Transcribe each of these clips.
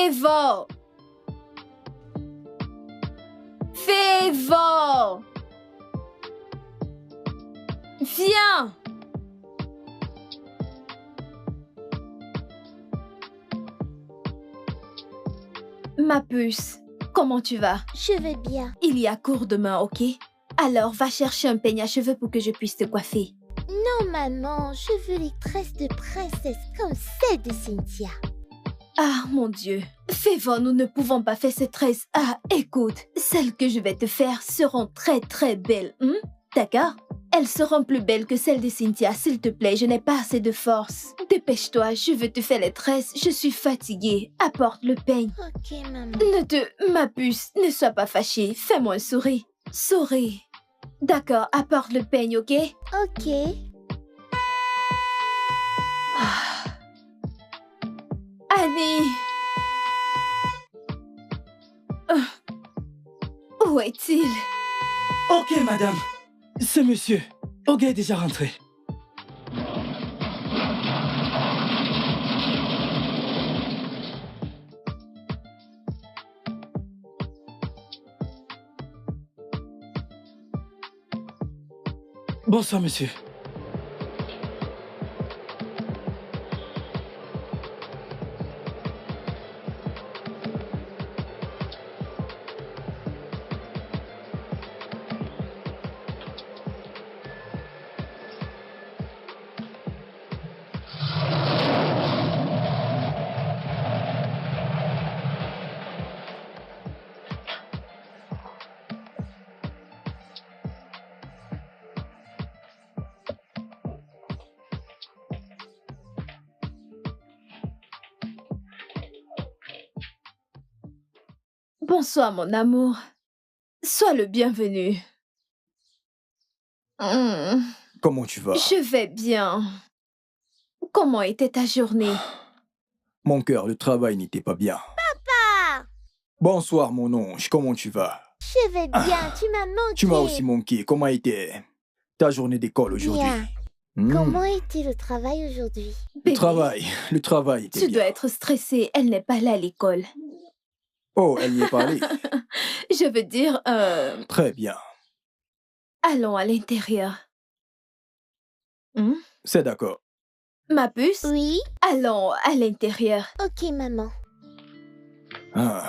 Favor! Favor! Viens! Ma puce, comment tu vas? Je vais bien. Il y a cours demain, ok? Alors, va chercher un peigne à cheveux pour que je puisse te coiffer. Non, maman, je veux les tresses de princesse comme celles de Cynthia. Ah, mon Dieu. Favor, nous ne pouvons pas faire ces tresses. Ah, écoute, celles que je vais te faire seront très très belles. D'accord? Elles seront plus belles que celles de Cynthia, s'il te plaît, je n'ai pas assez de force. Dépêche-toi, je veux te faire les tresses, je suis fatiguée. Apporte le peigne. Ok, maman. Ma puce, ne sois pas fâchée, fais-moi un sourire. Souris. D'accord, apporte le peigne, ok? Ok. Annie! Où est-il? Ok, madame. C'est monsieur. Oga est déjà rentré. Bonsoir, monsieur. Bonsoir, mon amour. Sois le bienvenu. Comment tu vas? Je vais bien. Comment était ta journée? Mon cœur, le travail n'était pas bien. Papa! Bonsoir, mon ange. Comment tu vas? Je vais bien, tu m'as manqué. Tu m'as aussi manqué. Comment était ta journée d'école aujourd'hui? Bien. Comment était le travail aujourd'hui? Le travail était Tu bien. dois être stressée, elle n'est pas là à l'école. Oh, elle n'y est pas allée. Je veux dire, Très bien. allons à l'intérieur. C'est d'accord. Ma puce? Oui? Allons à l'intérieur. Ok, maman. Ah.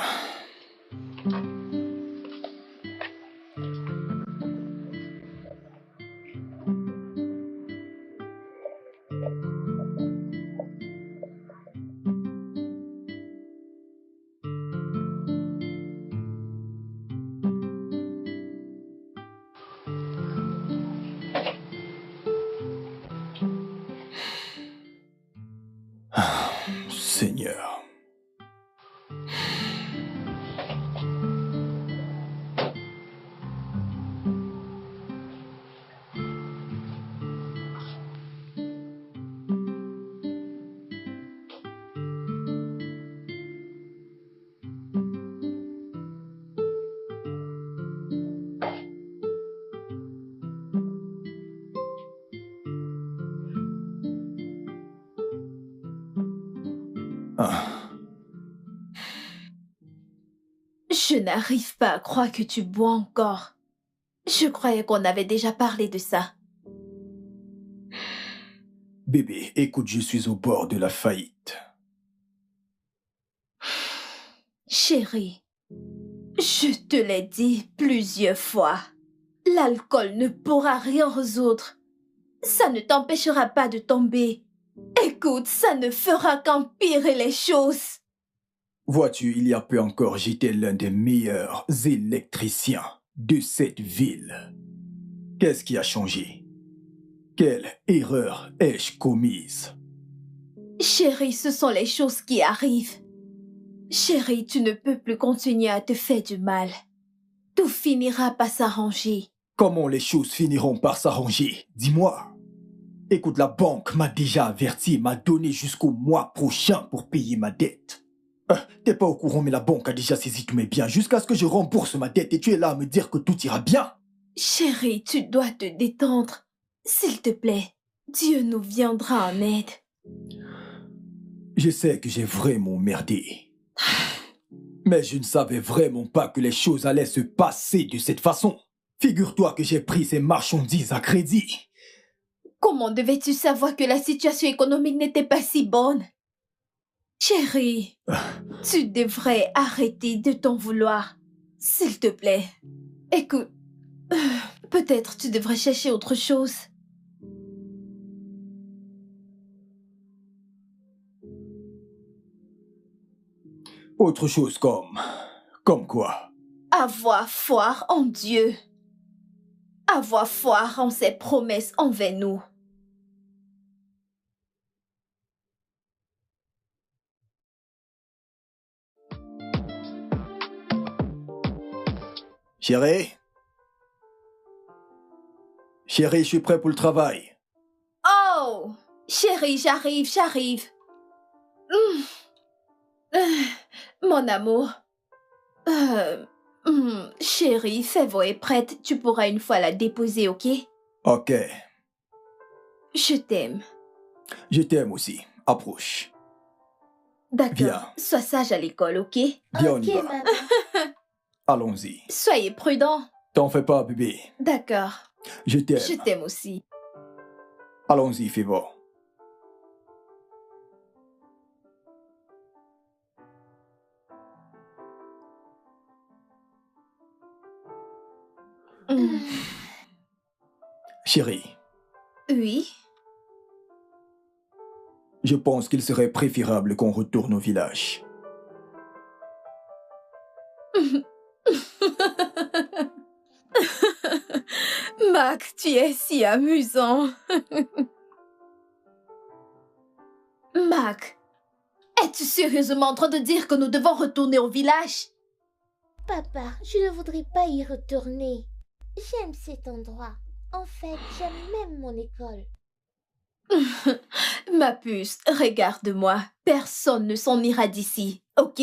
Seigneur. Ah. Je n'arrive pas à croire que tu bois encore. Je croyais qu'on avait déjà parlé de ça. Bébé, écoute, je suis au bord de la faillite. Chérie, je te l'ai dit plusieurs fois. L'alcool ne pourra rien résoudre. Ça ne t'empêchera pas de tomber. Écoute, ça ne fera qu'empirer les choses. Vois-tu, il y a peu encore, j'étais l'un des meilleurs électriciens de cette ville. Qu'est-ce qui a changé? Quelle erreur ai-je commise? Chérie, ce sont les choses qui arrivent. Chérie, tu ne peux plus continuer à te faire du mal. Tout finira par s'arranger. Comment les choses finiront par s'arranger? Dis-moi. Écoute, la banque m'a déjà averti, m'a donné jusqu'au mois prochain pour payer ma dette. T'es pas au courant, mais la banque a déjà saisi tous mes biens jusqu'à ce que je rembourse ma dette et tu es là à me dire que tout ira bien. Chérie, tu dois te détendre. S'il te plaît, Dieu nous viendra en aide. Je sais que j'ai vraiment merdé. Mais je ne savais vraiment pas que les choses allaient se passer de cette façon. Figure-toi que j'ai pris ces marchandises à crédit. Comment devais-tu savoir que la situation économique n'était pas si bonne? Chérie, tu devrais arrêter de t'en vouloir. S'il te plaît. Écoute, peut-être tu devrais chercher autre chose. Autre chose comme... Comme quoi? Avoir foi en Dieu. Avoir foi en ses promesses envers nous. Chérie? Chérie, je suis prêt pour le travail. Oh! Chérie, j'arrive. Mon amour. Chérie, Fèvre est prête. Tu pourras une fois la déposer, ok? Ok. Je t'aime. Je t'aime aussi. Approche. D'accord. Viens. Sois sage à l'école, ok? Viens, on Ok, y va. maman. Allons-y. Soyez prudent. T'en fais pas, bébé. D'accord. Je t'aime. Je t'aime aussi. Allons-y, Févo. Chérie, Oui? je pense qu'il serait préférable qu'on retourne au village. Mac, tu es si amusant. Mac, es-tu sérieusement en train de dire que nous devons retourner au village? Papa, je ne voudrais pas y retourner. J'aime cet endroit. En fait, j'aime même mon école. Ma puce, regarde-moi. Personne ne s'en ira d'ici, ok?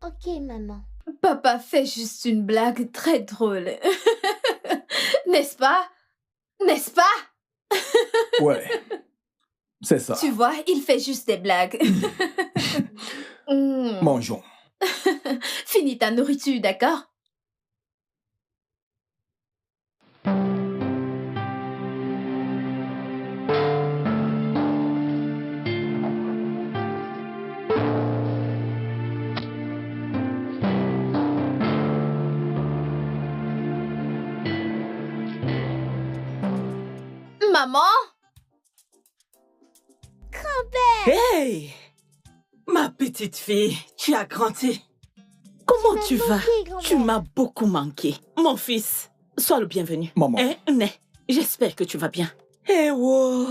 Ok, maman. Papa fait juste une blague très drôle. N'est-ce pas? N'est-ce pas? Ouais, c'est ça. Tu vois, il fait juste des blagues. Mangeons. Finis ta nourriture, d'accord? Maman? Hey! Ma petite fille, tu as grandi. Comment tu vas? grand-mère. Tu m'as beaucoup manqué. Mon fils, sois le bienvenu. Maman. Hein, Né, j'espère que tu vas bien. Eh wow!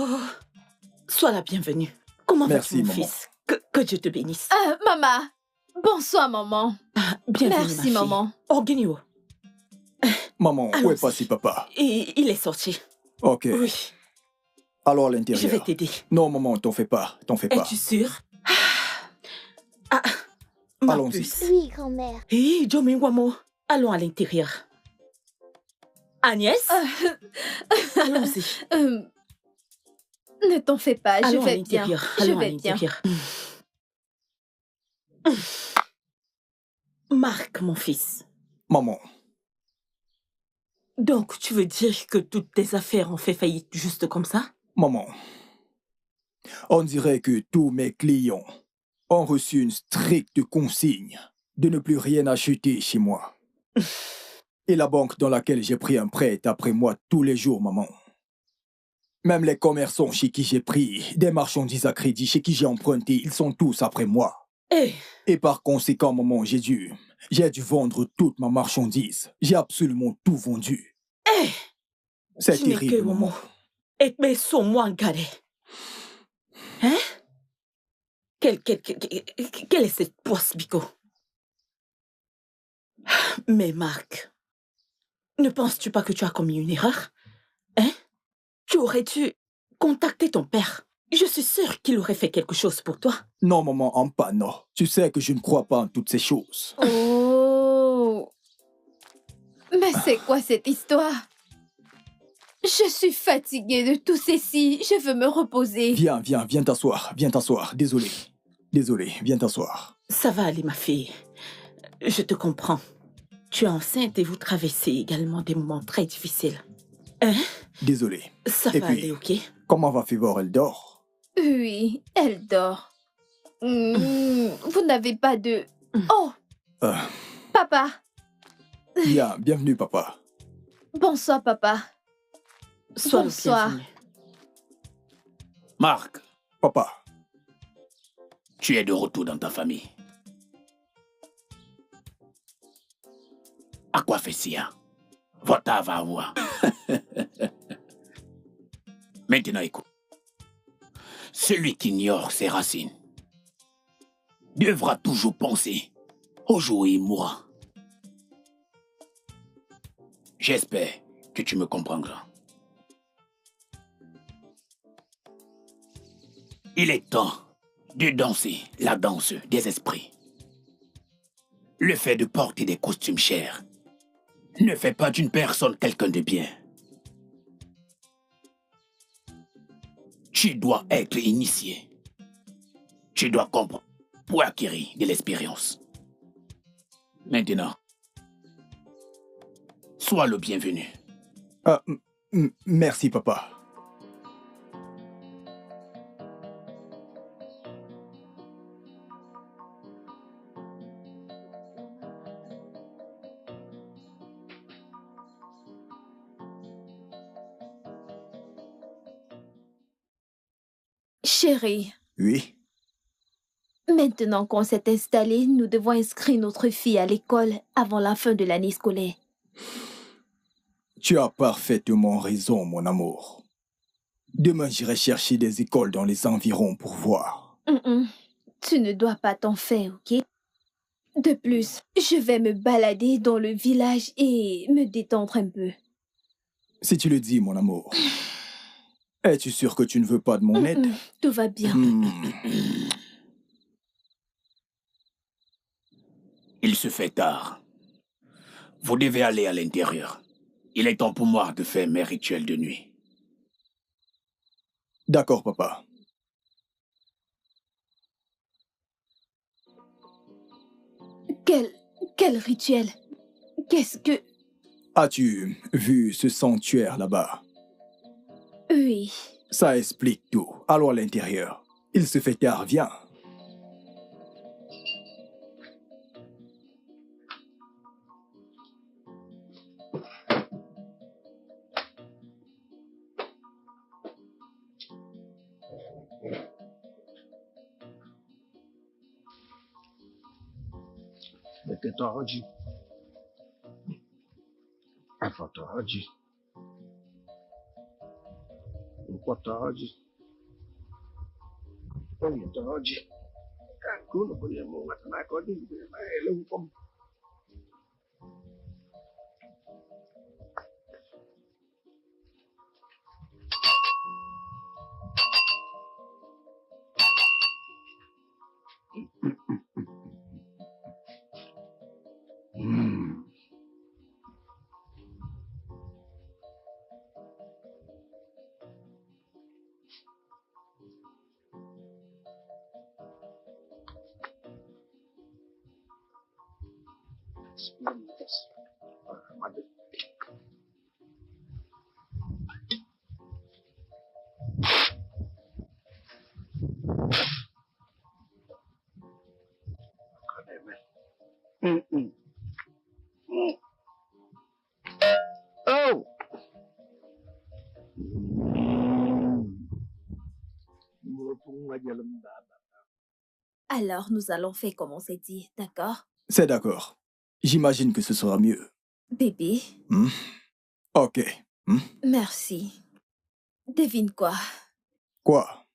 Sois la bienvenue. Comment Merci, vas-tu, mon maman. fils? Que Dieu te bénisse. Maman. Bonsoir, maman. Bienvenue, Merci, ma fille. maman. Organio. Maman, où Allons-y. est passé papa? Il est sorti. Ok. Oui, Alors à je l'intérieur. vais t'aider. Non, maman, t'en fais pas. T'en fais pas. Es-tu sûre? Ma Allons-y. puce. Oui, grand-mère. Hé, Jomi Wamo, allons à l'intérieur. Agnès, allons-y. Ne t'en fais pas, je Allons à vais bien. l'intérieur. Je Allons à vais bien. l'intérieur. Marc, mon fils. Maman, Donc, tu veux dire que toutes tes affaires ont fait faillite juste comme ça? maman. On dirait que tous mes clients ont reçu une stricte consigne de ne plus rien acheter chez moi. Et la banque dans laquelle j'ai pris un prêt est après moi tous les jours, maman. Même les commerçants chez qui j'ai pris des marchandises à crédit, chez qui j'ai emprunté, ils sont tous après moi. Eh, Et par conséquent, maman, j'ai dû vendre toute ma marchandise. J'ai absolument tout vendu. eh, C'est tu n'es que terrible, maman. Momo. Et mais son moi en galère. Hein? Quelle est cette poisse, Bico? Mais Marc, ne penses-tu pas que tu as commis une erreur? Hein? Tu aurais dû contacter ton père. Je suis sûre qu'il aurait fait quelque chose pour toi. Non, maman, en pas, non. Tu sais que je ne crois pas en toutes ces choses. Oh. Mais c'est quoi cette histoire? Je suis fatiguée de tout ceci. Je veux me reposer. Viens t'asseoir, viens t'asseoir. Désolé, viens t'asseoir. Ça va aller, ma fille. Je te comprends. Tu es enceinte et vous traversez également des moments très difficiles. Hein? Désolé. Ça Et va puis, aller, ok? comment va Fivor? Elle dort? Oui, elle dort. Vous n'avez pas de... Oh, Euh, papa. Bien, bienvenue, papa. Bonsoir, papa. Sois le Bonsoir. bienvenu. Marc, Papa, tu es de retour dans ta famille. À quoi fait Sia? Vota va avoir. Maintenant, écoute. Celui qui ignore ses racines devra toujours penser au jour où il mourra. J'espère que tu me comprendras. Il est temps de danser la danse des esprits. Le fait de porter des costumes chers ne fait pas d'une personne quelqu'un de bien. Tu dois être initié. Tu dois comprendre pour acquérir de l'expérience. Maintenant, sois le bienvenu. Merci, papa. Chérie, Oui? maintenant qu'on s'est installé, nous devons inscrire notre fille à l'école avant la fin de l'année scolaire. Tu as parfaitement raison, mon amour. Demain, j'irai chercher des écoles dans les environs pour voir. Tu ne dois pas t'en faire, ok? De plus, je vais me balader dans le village et me détendre un peu. Si tu le dis, mon amour. Es-tu sûr que tu ne veux pas de mon aide? Tout va bien. Il se fait tard. Vous devez aller à l'intérieur. Il est temps pour moi de faire mes rituels de nuit. D'accord, papa. Quel rituel? Qu'est-ce que... As-tu vu ce sanctuaire là-bas? Oui. Ça explique tout. Allons à l'intérieur. Il se fait tard, viens. Beketaraji. Afataraji. Ukwataraji. Oyetaraji. Kakuna kwenye munga tanakodi. Ele ukom. Oh! Alors, nous allons faire comme on s'est dit, d'accord? C'est d'accord. J'imagine que ce sera mieux. Bébé, Ok. merci. Devine quoi? Quoi?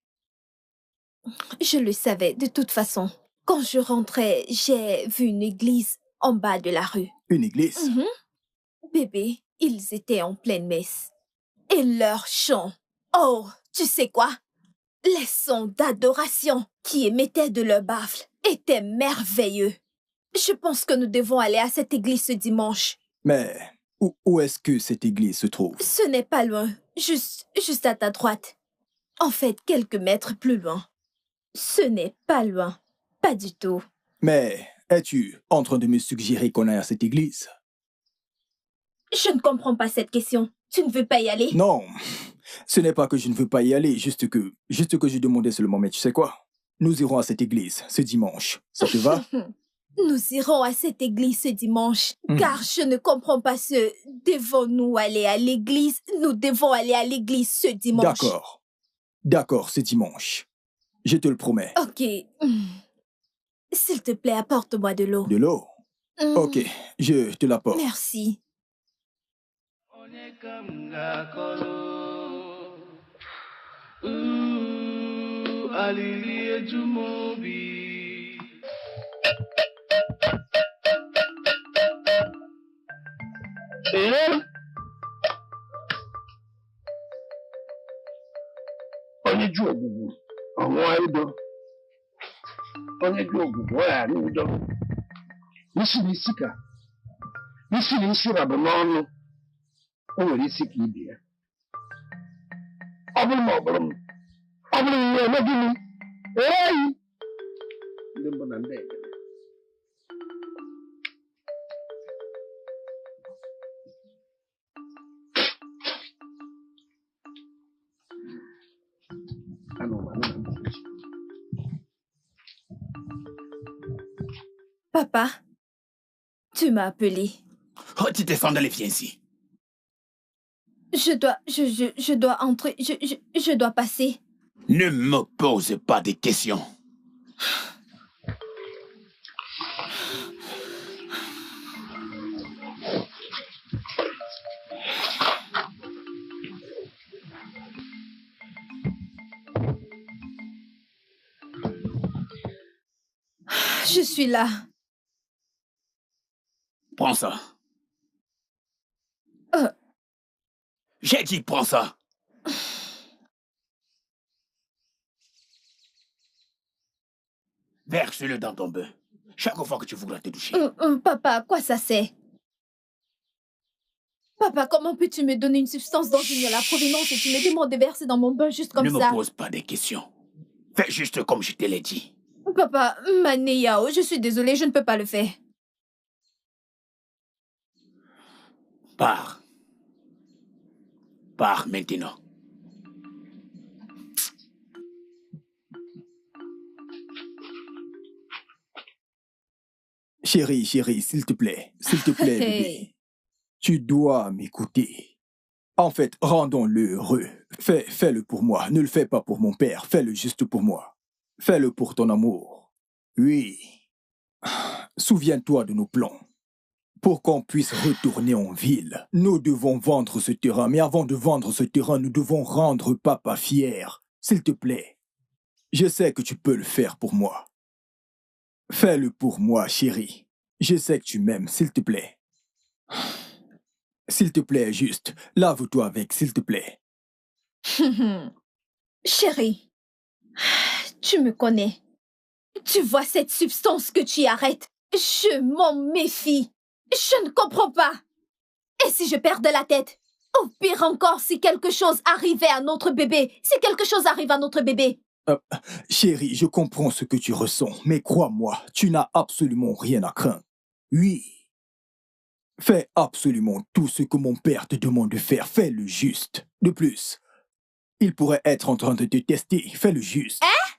Je le savais, de toute façon. Quand je rentrais, j'ai vu une église en bas de la rue. Une église? Bébé, ils étaient en pleine messe. Et leur chant. Oh, tu sais quoi? Les sons d'adoration qui émettaient de leur baffle étaient merveilleux. Je pense que nous devons aller à cette église ce dimanche. Mais où est-ce que cette église se trouve? Ce n'est pas loin, juste à ta droite. En fait, quelques mètres plus loin. Ce n'est pas loin, pas du tout. Mais es-tu en train de me suggérer qu'on aille à cette église? Je ne comprends pas cette question. Tu ne veux pas y aller? Non, ce n'est pas que je ne veux pas y aller, juste que je demandais seulement, mais tu sais quoi? Nous irons à cette église ce dimanche. Ça te va? Nous irons à cette église ce dimanche, car je ne comprends pas ce « devons-nous aller à l'église ?» Nous devons aller à l'église ce dimanche. D'accord. D'accord, c'est dimanche. Je te le promets. Ok. S'il te plaît, apporte-moi de l'eau. De l'eau? Ok, je te l'apporte. Merci. Onye ju ogbugbu ọnwụọ udo. Onye ju ogbugbu ọ ghara udo. Isi na isi ka isi na isi rabụ n'ọnụ. O nwere isi ka ibe ya. Ọ bụrụ ma ọ bụrụ m. Ọ bụrụ m eme gịnị? Eyi! Ndị mbụ na ndị ekele. Papa, tu m'as appelé. Oh, tu te sens d'aller, viens ici. Je dois entrer. Je dois passer. Ne me pose pas de questions. Je suis là. Prends ça. J'ai dit prends ça. Verse-le dans ton bain. Chaque fois que tu voudras te doucher. Papa, à quoi ça sert? Papa, comment peux-tu me donner une substance dont j'ignore la provenance et tu me demandes de verser dans mon bain juste comme ça? Ne me pose pas de questions. Fais juste comme je te l'ai dit. Papa, Maneyao, je suis désolée, je ne peux pas le faire. Pars. Pars maintenant. Chérie, s'il te plaît, bébé. Tu dois m'écouter. En fait, rendons-le heureux. Fais-le pour moi. Ne le fais pas pour mon père. Fais-le juste pour moi. Fais-le pour ton amour. Oui. Souviens-toi de nos plans. Pour qu'on puisse retourner en ville, nous devons vendre ce terrain. Mais avant de vendre ce terrain, nous devons rendre papa fier. S'il te plaît. Je sais que tu peux le faire pour moi. Fais-le pour moi, chérie. Je sais que tu m'aimes, s'il te plaît. S'il te plaît, juste, lave-toi avec, s'il te plaît. Chérie, tu me connais. Tu vois cette substance que tu arrêtes? Je m'en méfie. Je ne comprends pas. Et si je perdais la tête? Ou pire encore, si quelque chose arrivait à notre bébé? Si quelque chose arrive à notre bébé? Chérie, je comprends ce que tu ressens, mais crois-moi, tu n'as absolument rien à craindre. Oui. Fais absolument tout ce que mon père te demande de faire. Fais le juste. De plus, il pourrait être en train de te tester. Fais le juste. Hein?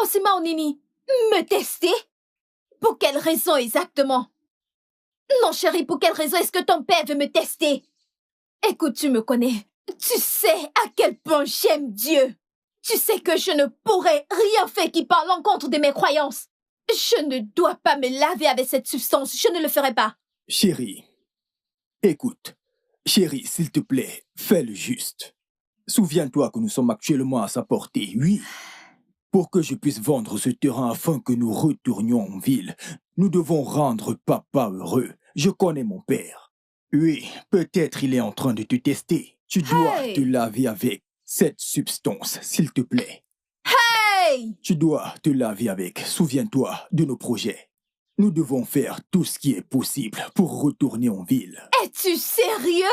Osima Onini, me tester? Pour quelle raison exactement? Non, chérie, pour quelle raison est-ce que ton père veut me tester? Écoute, tu me connais. Tu sais à quel point j'aime Dieu. Tu sais que je ne pourrais rien faire qui parle en contre de mes croyances. Je ne dois pas me laver avec cette substance. Je ne le ferai pas. Chérie, écoute. Chérie, s'il te plaît, fais le juste. Souviens-toi que nous sommes actuellement à sa portée, oui. Pour que je puisse vendre ce terrain afin que nous retournions en ville, nous devons rendre papa heureux. Je connais mon père. Oui, peut-être il est en train de te tester. Tu dois te laver avec cette substance, s'il te plaît. Hey! Tu dois te laver avec. Souviens-toi de nos projets. Nous devons faire tout ce qui est possible pour retourner en ville. Es-tu sérieux?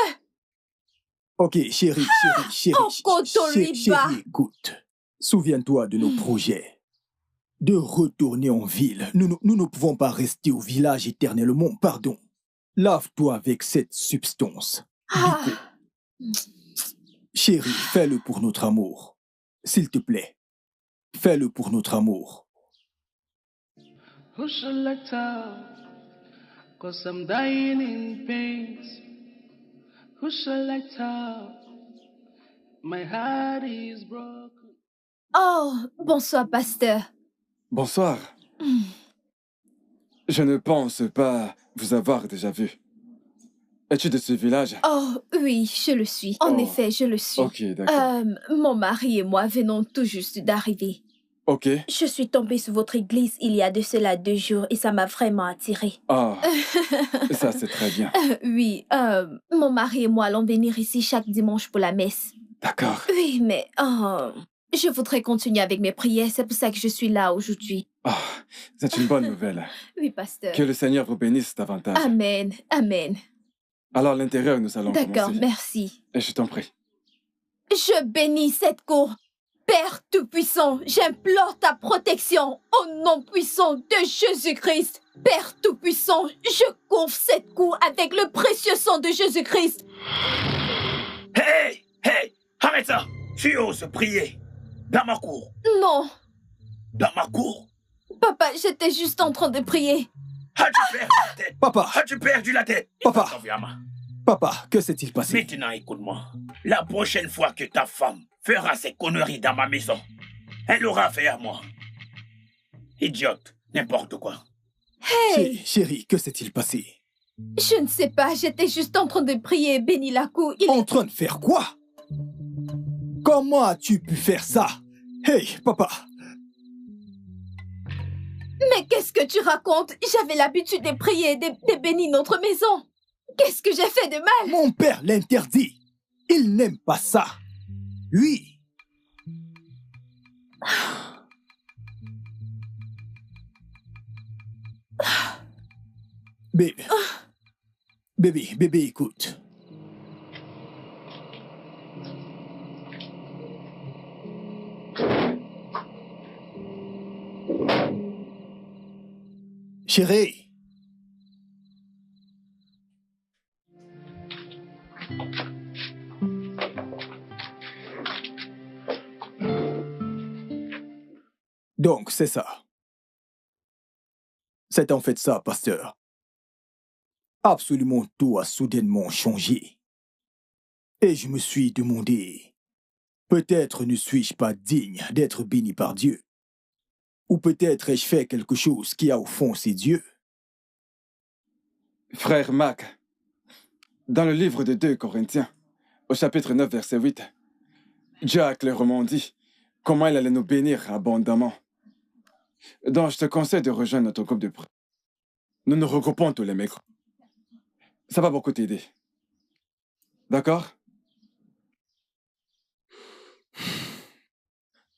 Ok, chérie, chérie, Kotoriba. écoute. Souviens-toi de nos projets. de retourner en ville. Nous ne pouvons pas rester au village éternellement, pardon. Lave-toi avec cette substance. Ah, Chérie, fais-le pour notre amour. S'il te plaît, fais-le pour notre amour. Who shall I tell? 'Cause I'm dying in pains. Who shall I tell? My heart is broken. oh, bonsoir, pasteur. Bonsoir. Je ne pense pas vous avoir déjà vu. Es-tu de ce village? Oh, oui, je le suis. En Oh. effet, je le suis. Ok, d'accord. Mon mari et moi venons tout juste d'arriver. Ok. Je suis tombée sur votre église il y a de cela 2 jours et ça m'a vraiment attirée. Ah, ça c'est très bien. Oui, mon mari et moi allons venir ici chaque dimanche pour la messe. D'accord. Oui, mais je voudrais continuer avec mes prières, c'est pour ça que je suis là aujourd'hui. Ah, c'est une bonne nouvelle. Oui, pasteur. Que le Seigneur vous bénisse davantage. Amen, amen. Alors à l'intérieur, nous allons D'accord, commencer. merci. Et je t'en prie. Je bénis cette cour. Père Tout-Puissant, j'implore ta protection au nom puissant de Jésus-Christ. Père Tout-Puissant, je couvre cette cour avec le précieux sang de Jésus-Christ. Hey! Hey! Arrête ça! Tu oses prier dans ma cour. Non, Dans ma cour? papa, j'étais juste en train de prier. As-tu perdu la tête? Papa, As-tu perdu la tête? Papa. Confiamment. papa, que s'est-il passé? Maintenant, écoute-moi. La prochaine fois que ta femme fera ces conneries dans ma maison, elle aura affaire à moi. Idiote, n'importe quoi. Hey, Chérie, que s'est-il passé? je ne sais pas, j'étais juste en train de prier, bénis la cour. En train de faire quoi? Comment as-tu pu faire ça? Hey, papa, Mais qu'est-ce que tu racontes? J'avais l'habitude de prier et de bénir notre maison. Qu'est-ce que j'ai fait de mal? mon père l'interdit. Il n'aime pas ça. Lui. Bébé. Bébé, écoute. Chérie. Donc, c'est ça. C'est en fait ça, pasteur. Absolument tout a soudainement changé. Et je me suis demandé, peut-être ne suis-je pas digne d'être béni par Dieu. Ou peut-être ai-je fait quelque chose qui a offensé Dieu. Frère Mac, dans le livre de 2 Corinthiens, au chapitre 9, verset 8, Dieu a clairement dit comment il allait nous bénir abondamment. Donc, je te conseille de rejoindre notre groupe de prière. Nous nous regroupons tous les mercredis. Ça va beaucoup t'aider. D'accord?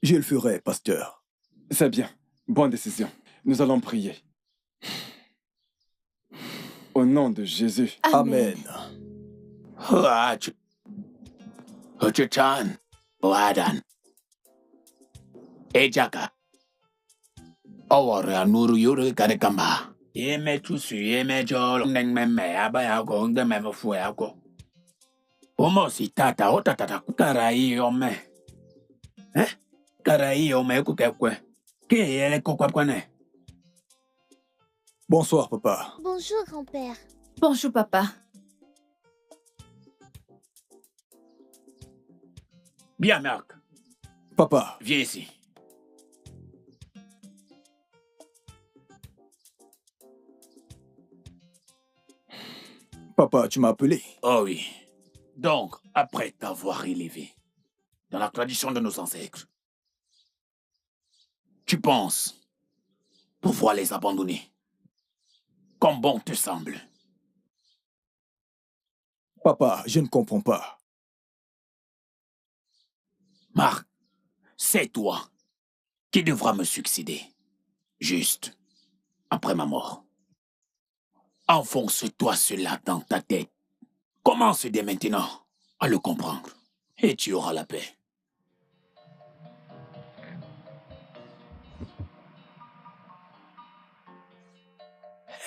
Je le ferai, pasteur. C'est bien. Bonne décision. Nous allons prier. Au nom de Jésus. Amen. Huchuchan, Wadan. Ejaka. Owore anuru yuru karekamba. Yeme tusu yeme jol neng meme abaya go nde meme fue ako. Omo si tata o tata karai ome. Karai ome kukekwe. Ke ele kokwakwane. Bonsoir, papa. Bonjour, grand-père. Bonjour, papa. Bien, Marc. Papa, Viens ici. papa, tu m'as appelé. Oh oui. Donc, après t'avoir élevé dans la tradition de nos ancêtres, tu penses pouvoir les abandonner comme bon te semble. Papa, je ne comprends pas. Marc, c'est toi qui devras me succéder, juste après ma mort. Enfonce-toi cela dans ta tête. Commence dès maintenant à le comprendre et tu auras la paix.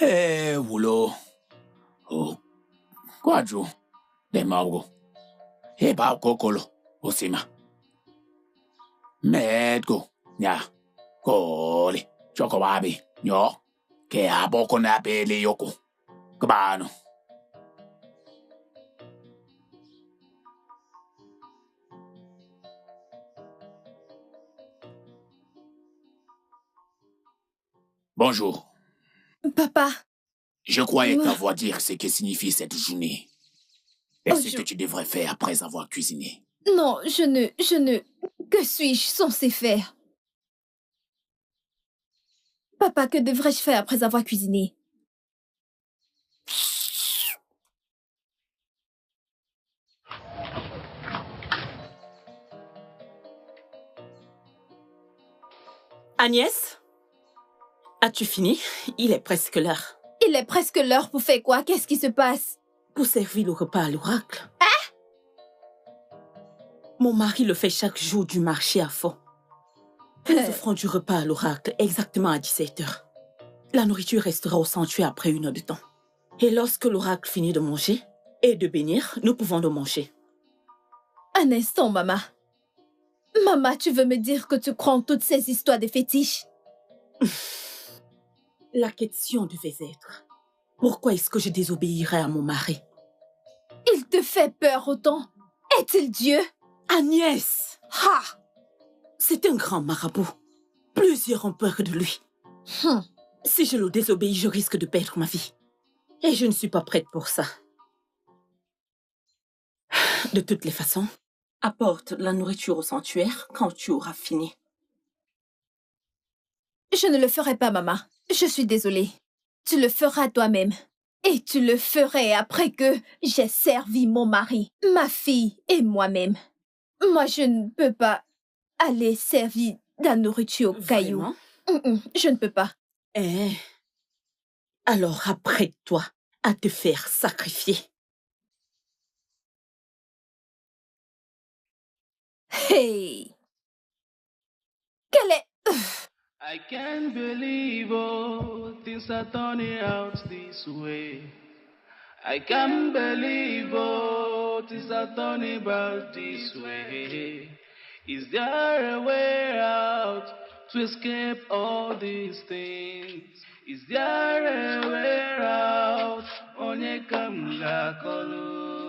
Wulo. Oh. Kwaju. De maugo. Ba kokolo. Osima. Medgo. Nya. Koli. Chokowabi. Nyo. Ke aboko na pele yoko. Kabano. Bonjour. Papa. Je croyais t'avoir dire ce que signifie cette journée. Et ce que tu devrais faire après avoir cuisiné. Non, je ne... Que suis-je censé faire? Papa, que devrais-je faire après avoir cuisiné? Agnès? As-tu fini? Il est presque l'heure. Il est presque l'heure pour faire quoi? Qu'est-ce qui se passe? Pour servir le repas à l'oracle. Hein? Mon mari le fait chaque jour du marché à fond. Nous offrons du repas à l'oracle exactement à 17h. La nourriture restera au sanctuaire après 1 heure de temps. Et lorsque l'oracle finit de manger et de bénir, nous pouvons le manger. Un instant, maman. Maman, tu veux me dire que tu crois en toutes ces histoires de fétiches? La question devait être, pourquoi est-ce que je désobéirais à mon mari? Il te fait peur autant? Est-il Dieu? Agnès! Ha! C'est un grand marabout. Plusieurs ont peur de lui. Si je le désobéis, je risque de perdre ma vie. Et je ne suis pas prête pour ça. De toutes les façons, apporte la nourriture au sanctuaire quand tu auras fini. Je ne le ferai pas, maman. Je suis désolée. Tu le feras toi-même. Et tu le ferais après que j'ai servi mon mari, ma fille et moi-même. Moi, je ne peux pas aller servir de la nourriture au caillou. Je ne peux pas. Alors apprête-toi à te faire sacrifier. Hey! Quelle est... I can't believe things are turning out this way. I can't believe things are turning about this way. Is there a way out to escape all these things? Is there a way out? Onye kamla kolu.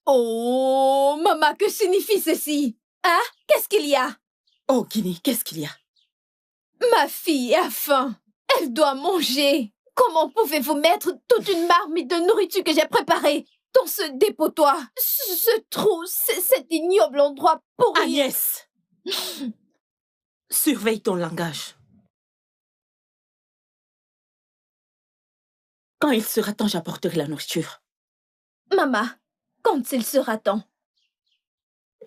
Oh, maman, que signifie ceci? Hein? Qu'est-ce qu'il y a? Oh, Guinée, qu'est-ce qu'il y a? Ma fille a faim. Elle doit manger. Comment pouvez-vous mettre toute une marmite de nourriture que j'ai préparée dans ce dépotoir? Ce trou, cet ignoble endroit pourri. Agnès! Surveille ton langage. Quand il sera temps, j'apporterai la nourriture. Maman, quand il sera temps.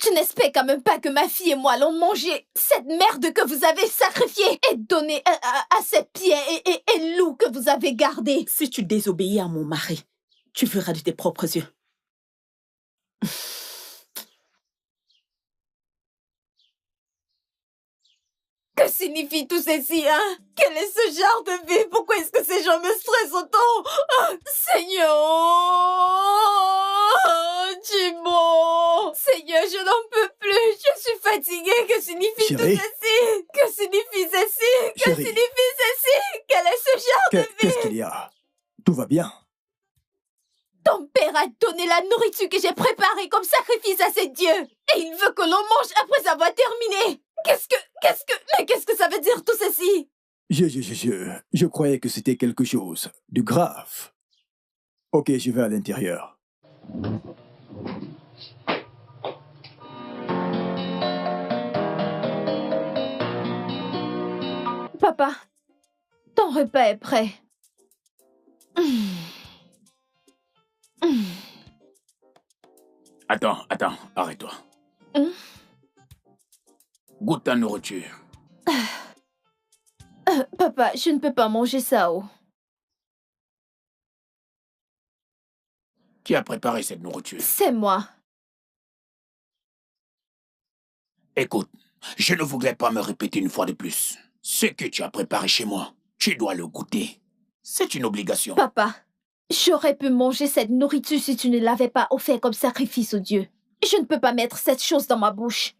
Tu n'espères quand même pas que ma fille et moi allons manger cette merde que vous avez sacrifiée et donnée à ces pieds et loups que vous avez gardés. Si tu désobéis à mon mari, tu verras de tes propres yeux. Que signifie tout ceci, hein? Quel est ce genre de vie? Pourquoi est-ce que ces gens me stressent autant? Oh, Seigneur! Tu es bon! Seigneur, je n'en peux plus! Je suis fatiguée! Que signifie Chérie? tout ceci? Que signifie ceci? Que Chérie? signifie ceci? Quel est ce genre de vie? Qu'est-ce qu'il y a? Tout va bien? Ton père a donné la nourriture que j'ai préparée comme sacrifice à ses dieux. Et il veut que l'on mange après avoir terminé. Mais qu'est-ce que ça veut dire tout ceci? Je croyais que c'était quelque chose de grave. Ok, je vais à l'intérieur. Papa, ton repas est prêt. Attends, arrête-toi. Goûte ta nourriture. Papa, je ne peux pas manger ça, oh. Qui a préparé cette nourriture? C'est moi. Écoute, je ne voudrais pas me répéter une fois de plus. Ce que tu as préparé chez moi, tu dois le goûter. C'est une obligation. Papa, j'aurais pu manger cette nourriture si tu ne l'avais pas offert comme sacrifice au Dieu. Je ne peux pas mettre cette chose dans ma bouche.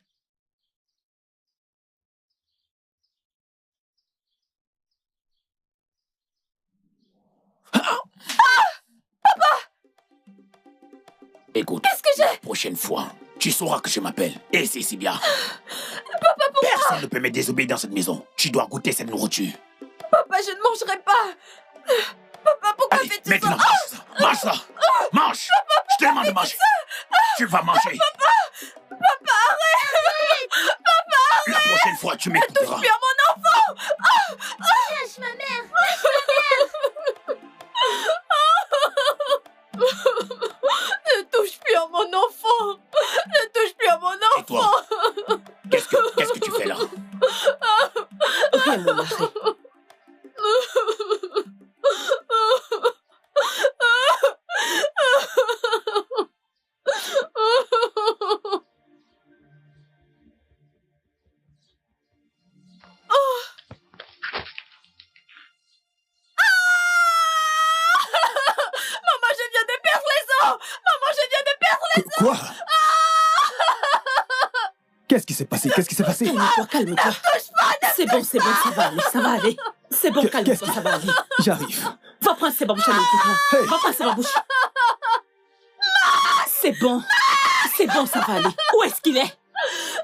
Écoute, qu'est-ce que j'ai? la prochaine fois, tu sauras que je m'appelle. Et c'est si bien. Papa, pourquoi? Personne ne peut me désobéir dans cette maison. Tu dois goûter cette nourriture. Papa, je ne mangerai pas. Papa, pourquoi fais-tu ça? Maintenant, mange ça. Mange ça. Mange. Papa, je te demande de manger. Tu vas manger. Papa, arrête. Papa, arrête. La prochaine fois, tu m'écouteras. Ne touche plus à mon enfant. Lâche ma mère. Lâche ma mère. Ne touche plus à mon enfant. Ne touche plus à mon enfant. Et toi, qu'est-ce que tu fais là? Rien, mon mari. Quoi? Qu'est-ce qui s'est passé? Qu'est-ce qui s'est passé? Calme-toi, calme-toi. C'est bon, ça va aller, ça va aller. C'est bon, calme-toi, ça va aller. J'arrive. Va prendre ces babouches à l'autre. Hey. Va prendre ces babouches. C'est bon, ça va aller. Où est-ce qu'il est?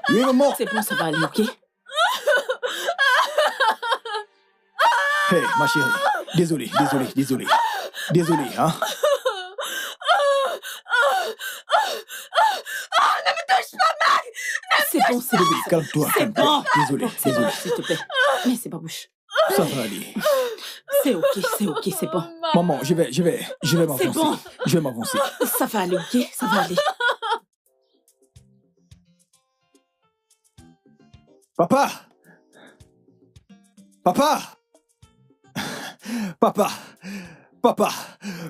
Oui, maman. C'est bon, ça va aller, ok? Hey, ma chérie. Désolé, hein? Ne me touche pas, Mac! C'est bon, c'est bon. Calme-toi. C'est bon. Désolé. S'il te plaît. Mais c'est babouche. Ça va aller. C'est ok, c'est bon. Maman, je vais m'avancer. C'est bon. Je vais m'avancer. Ça va aller, ok? Ça va aller. Papa!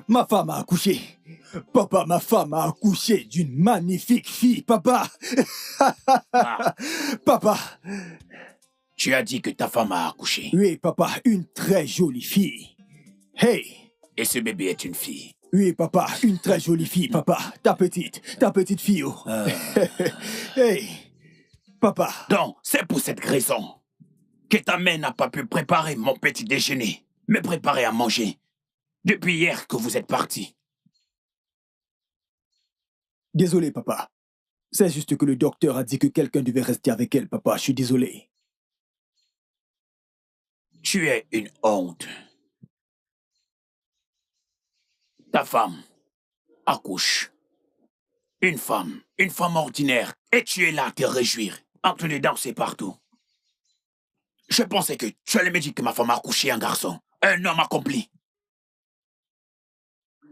Ma femme a accouché. Papa, ma femme a accouché d'une magnifique fille, papa. Papa. Tu as dit que ta femme a accouché. Oui, papa, une très jolie fille. Hey. Et ce bébé est une fille. Oui, papa, une très jolie fille, papa. Ta petite fille. Oh. Hey. Papa. Donc, c'est pour cette raison que ta mère n'a pas pu préparer mon petit déjeuner, me préparer à manger, depuis hier que vous êtes partis. Désolé, papa. C'est juste que le docteur a dit que quelqu'un devait rester avec elle, papa. Je suis désolé. Tu es une honte. Ta femme accouche. Une femme ordinaire. Et tu es là à te réjouir, en train de danser partout. Je pensais que tu allais me dire que ma femme a accouché un garçon, un homme accompli.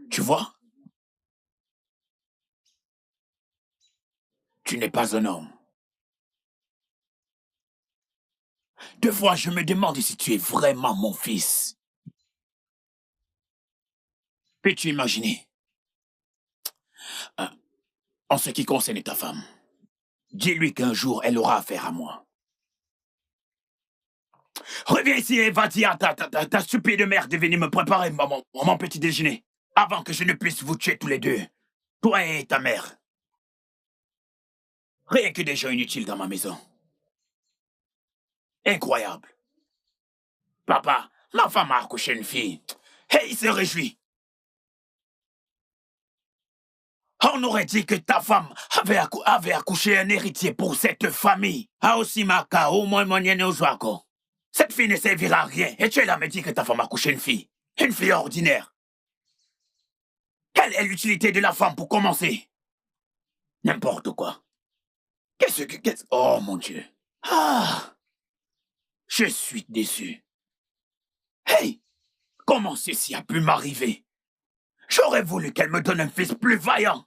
Tu vois? Tu n'es pas un homme. Deux fois, je me demande si tu es vraiment mon fils. Peux-tu imaginer? En ce qui concerne ta femme, dis-lui qu'un jour, elle aura affaire à moi. Reviens ici et va dire à ta stupide mère de venir me préparer mon petit déjeuner, avant que je ne puisse vous tuer tous les deux, toi et ta mère. Rien que des gens inutiles dans ma maison. Incroyable. Papa, ma femme a accouché une fille. Et il se réjouit. On aurait dit que ta femme avait accouché un héritier pour cette famille. Aosimaka, au moins moyen Ozoako. Cette fille ne servira à rien. Et tu es là à me dire que ta femme a accouché une fille. Une fille ordinaire. Quelle est l'utilité de la femme pour commencer? N'importe quoi. Oh mon Dieu. Ah! Je suis déçu. Hey! Comment ceci a pu m'arriver? J'aurais voulu qu'elle me donne un fils plus vaillant.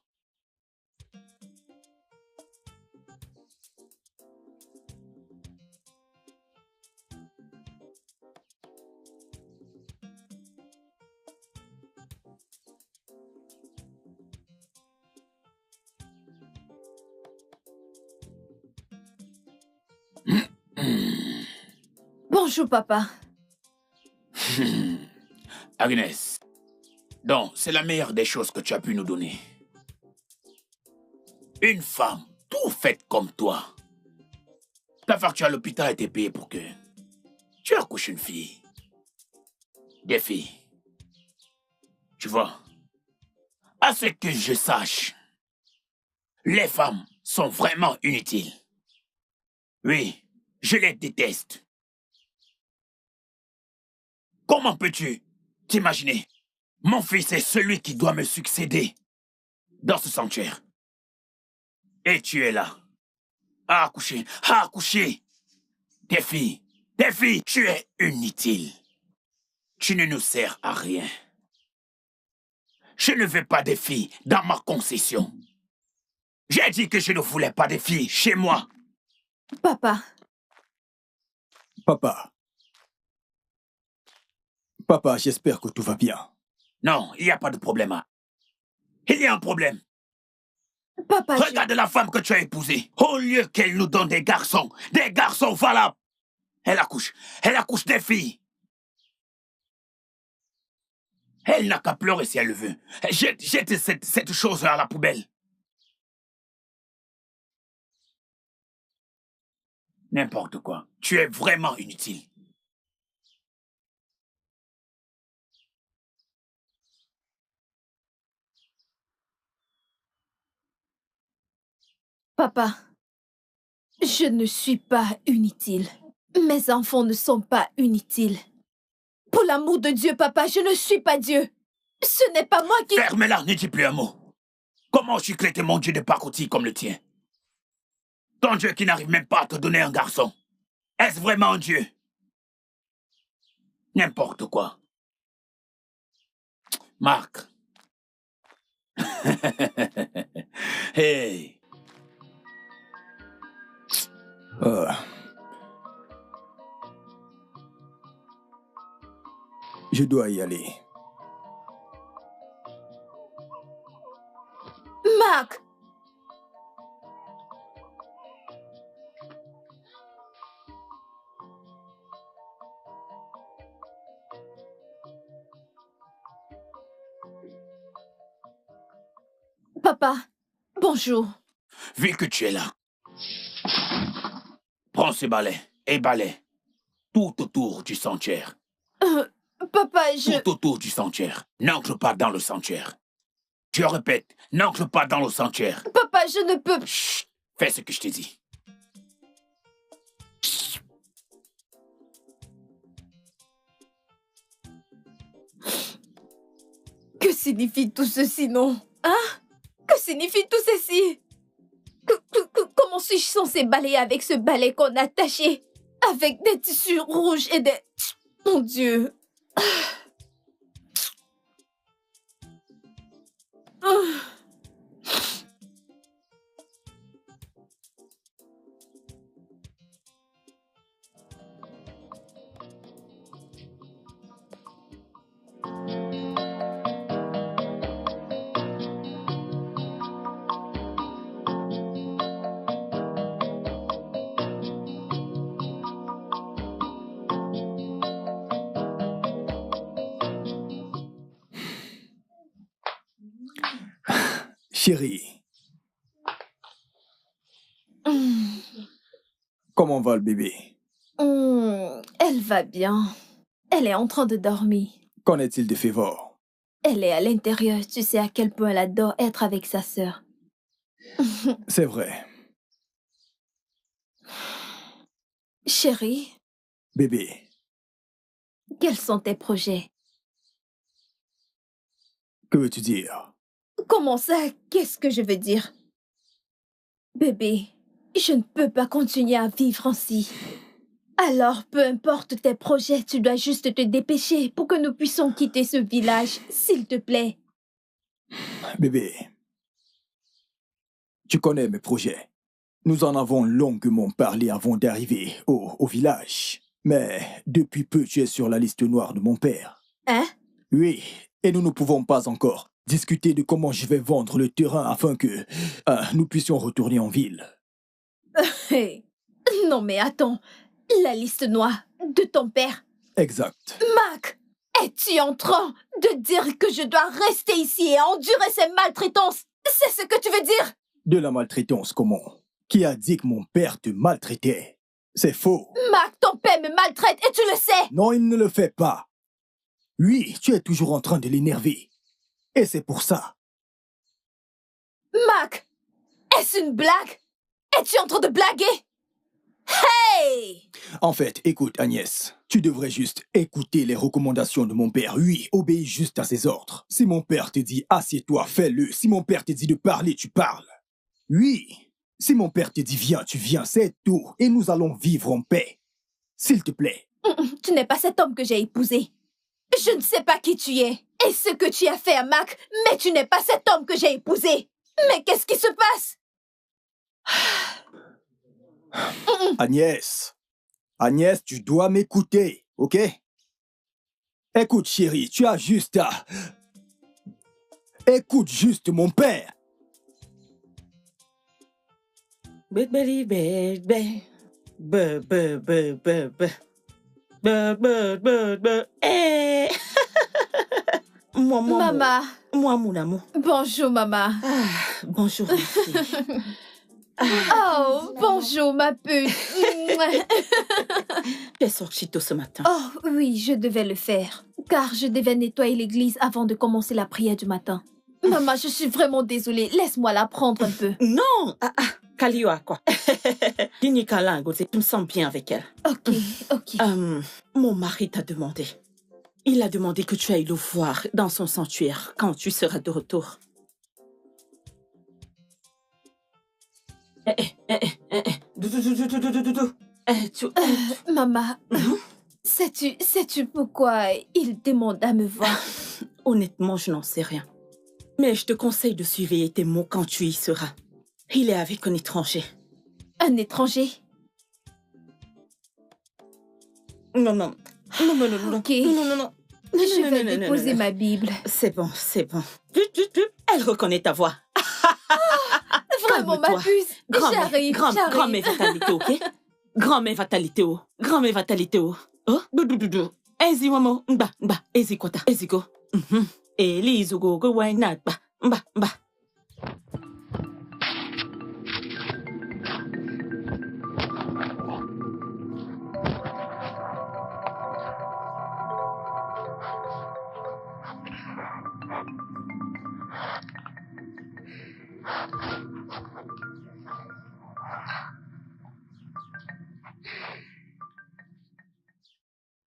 Bonjour, papa. Agnès, donc c'est la meilleure des choses que tu as pu nous donner. Une femme, tout faite comme toi. Ta facture à l'hôpital a été payée pour que tu accouches une fille. Des filles. Tu vois, à ce que je sache, les femmes sont vraiment inutiles. Oui, je les déteste. Comment peux-tu t'imaginer? Mon fils est celui qui doit me succéder dans ce sanctuaire. Et tu es là, à accoucher, à accoucher. Des filles, tu es inutile. Tu ne nous sers à rien. Je ne veux pas des filles dans ma concession. J'ai dit que je ne voulais pas des filles chez moi. Papa. Papa. Papa, j'espère que tout va bien. Non, il n'y a pas de problème. Il y a un problème. Papa, regarde la femme que tu as épousée. Au lieu qu'elle nous donne des garçons valables, elle accouche des filles. Elle n'a qu'à pleurer si elle le veut. Jette cette chose à la poubelle. N'importe quoi. Tu es vraiment inutile. Papa, je ne suis pas inutile. Mes enfants ne sont pas inutiles. Pour l'amour de Dieu, papa, je ne suis pas Dieu. Ce n'est pas moi qui... Ferme-la, ne dis plus un mot. Comment chucleter mon Dieu de pacotille comme le tien? Ton Dieu qui n'arrive même pas à te donner un garçon. Est-ce vraiment un Dieu? N'importe quoi. Marc. Hey. Je dois y aller. Marc! Papa, bonjour. Vu que tu es là, prends ce balai et balaie tout autour du sanctuaire. Papa, Tout autour du sanctuaire. N'entre pas dans le sanctuaire. Je répète, n'entre pas dans le sanctuaire. Papa, je ne peux... Chut, fais ce que je te dis. Que signifie tout ceci, non? Hein? Que signifie tout ceci? Comment suis-je censée balayer avec ce balai qu'on a attaché? Avec des tissus rouges et des... Mon Dieu! Chérie. Comment va le bébé? Elle va bien. Elle est en train de dormir. Qu'en est-il de Févor? Elle est à l'intérieur. Tu sais à quel point elle adore être avec sa sœur. C'est vrai. Chérie. Bébé. Quels sont tes projets? Que veux-tu dire? Comment ça? Qu'est-ce que je veux dire? Bébé, je ne peux pas continuer à vivre ainsi. Alors, peu importe tes projets, tu dois juste te dépêcher pour que nous puissions quitter ce village, s'il te plaît. Bébé, tu connais mes projets. Nous en avons longuement parlé avant d'arriver au village. Mais depuis peu, tu es sur la liste noire de mon père. Hein? Oui, et nous ne pouvons pas encore discuter de comment je vais vendre le terrain afin que nous puissions retourner en ville. Hey. Non mais attends, la liste noire de ton père. Exact. Mac, es-tu en train de dire que je dois rester ici et endurer ces maltraitances? C'est ce que tu veux dire? De la maltraitance, comment? Qui a dit que mon père te maltraitait? C'est faux. Mac, ton père me maltraite et tu le sais. Non, il ne le fait pas. Oui, tu es toujours en train de l'énerver. Et c'est pour ça. Mac, est-ce une blague? Es-tu en train de blaguer? Hey! En fait, écoute Agnès, tu devrais juste écouter les recommandations de mon père. Oui, obéis juste à ses ordres. Si mon père te dit assieds-toi, fais-le. Si mon père te dit de parler, tu parles. Oui. Si mon père te dit viens, tu viens, c'est tout. Et nous allons vivre en paix. S'il te plaît. Tu n'es pas cet homme que j'ai épousé. Je ne sais pas qui tu es et ce que tu as fait à Mac, mais tu n'es pas cet homme que j'ai épousé. Mais qu'est-ce qui se passe? Agnès. Agnès, tu dois m'écouter, ok? Écoute, chérie, tu as juste à... Écoute juste mon père. Maman. Moi, mon amour. Bonjour, maman. Bonjour, ma fille. Oh, bonjour, ma pute. Tu es sortie tôt ce matin. Oh, oui, je devais le faire, car je devais nettoyer l'église avant de commencer la prière du matin. Maman, je suis vraiment désolée. Laisse-moi la prendre un peu. Non! Kalioa, quoi. Dini Kalango, tu me sens bien avec elle. Ok. Mon mari t'a demandé. Il a demandé que tu ailles le voir dans son sanctuaire quand tu seras de retour. Maman, sais-tu pourquoi il demande à me voir? Honnêtement, je n'en sais rien. Mais je te conseille de surveiller tes mots quand tu y seras. Il est avec un étranger. Un étranger? Non. Ok. Je vais déposer ma Bible. C'est bon. Elle reconnaît ta voix. Vraiment, ma puce. J'arrive. Grand-mère fatalité, ok? Grand-mère fatalité, oh? Oh? Ezi wamo, mba, ezi kwata, ezi go. Elizu go why not, mba.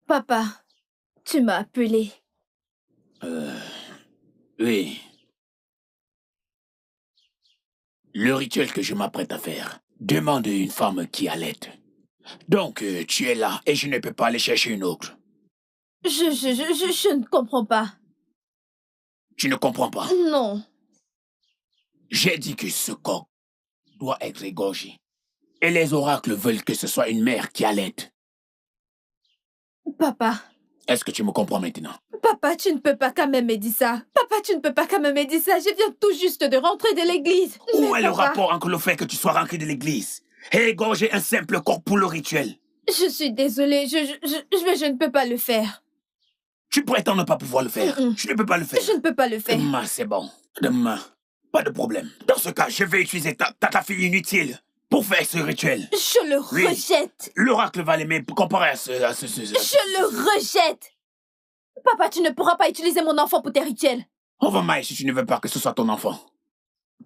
Papa, tu m'as appelé. Oui. Le rituel que je m'apprête à faire demande une femme qui allait. Donc, tu es là et je ne peux pas aller chercher une autre. Je ne comprends pas. Tu ne comprends pas? Non. J'ai dit que ce coq doit être égorgé. Et les oracles veulent que ce soit une mère qui allait. Papa. Est-ce que tu me comprends maintenant? Papa, tu ne peux pas quand même me dire ça. Je viens tout juste de rentrer de l'église. Où est le rapport entre le fait que tu sois rentré de l'église et égorger un simple corps pour le rituel? Je suis désolée, je ne peux pas le faire. Tu prétends ne pas pouvoir le faire. Tu ne peux pas le faire. Je ne peux pas le faire. Demain, c'est bon. Demain. Pas de problème. Dans ce cas, je vais utiliser ta fille inutile pour faire ce rituel. Je le rejette. L'oracle va l'aimer comparé à ce... Je le rejette. Papa, tu ne pourras pas utiliser mon enfant pour tes rituels. On va mailler si tu ne veux pas que ce soit ton enfant.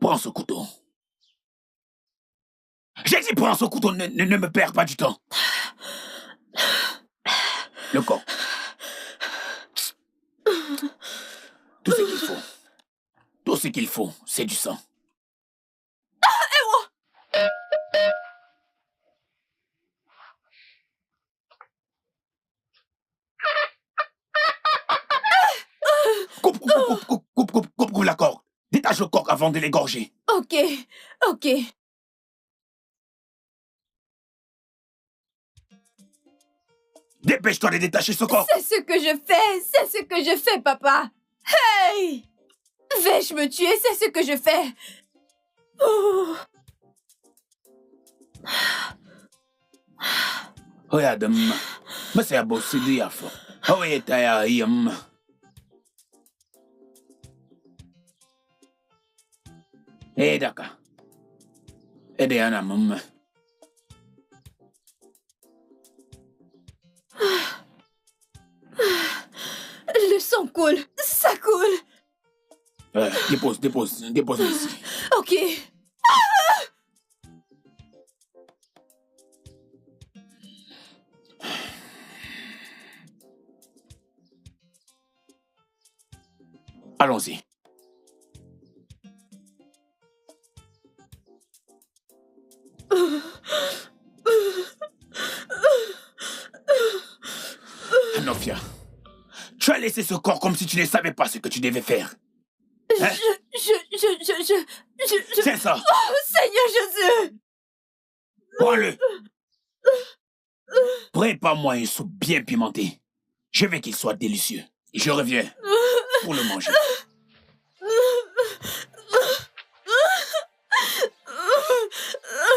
Prends ce couteau. J'ai dit prends ce couteau, ne me perds pas du temps. Le corps. Tout ce qu'il faut, c'est du sang. Coupe la corde. Détache le coq avant de l'égorger. Ok. Dépêche-toi de détacher ce coq. C'est ce que je fais, papa. Hey! Vais-je me tuer? C'est ce que je fais. Oh. Regarde, mais c'est un beau CD à fond. Oh, et t'as d'accord. Et Diana, maman. Le sang coule. Ça coule. Dépose ici. Ok. Allons-y. Anofia, tu as laissé ce corps comme si tu ne savais pas ce que tu devais faire. Hein? C'est ça. Oh, Seigneur Jésus! Prends-le. Prépare-moi une soupe bien pimentée. Je veux qu'il soit délicieux. Je reviens pour le manger.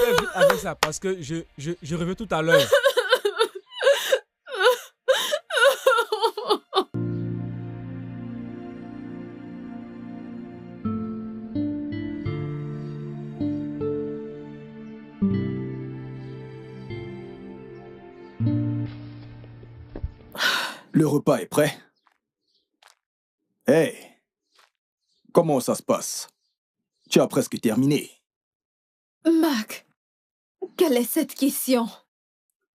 Fais vite avec ça parce que je reviens tout à l'heure. Le repas est prêt? Hey, comment ça se passe? Tu as presque terminé. Mac, quelle est cette question?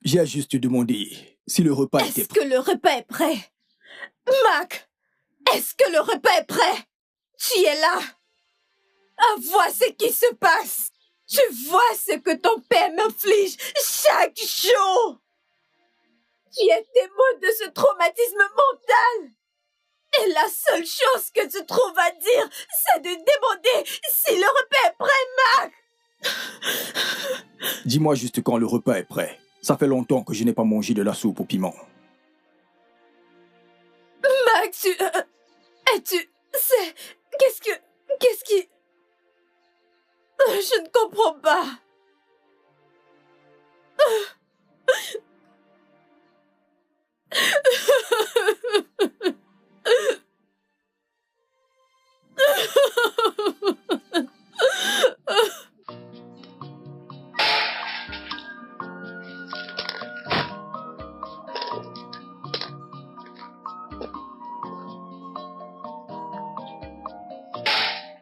J'ai juste demandé si le repas était prêt. Est-ce que le repas est prêt? Mac, est-ce que le repas est prêt? Tu es là. Ah, vois ce qui se passe. Je vois ce que ton père m'inflige chaque jour. Tu es témoin de ce traumatisme mental. Et la seule chose que tu trouves à dire, c'est de demander si le repas est prêt, Mac. Dis-moi juste quand le repas est prêt. Ça fait longtemps que je n'ai pas mangé de la soupe au piment. Mac, Qu'est-ce qui... Je ne comprends pas.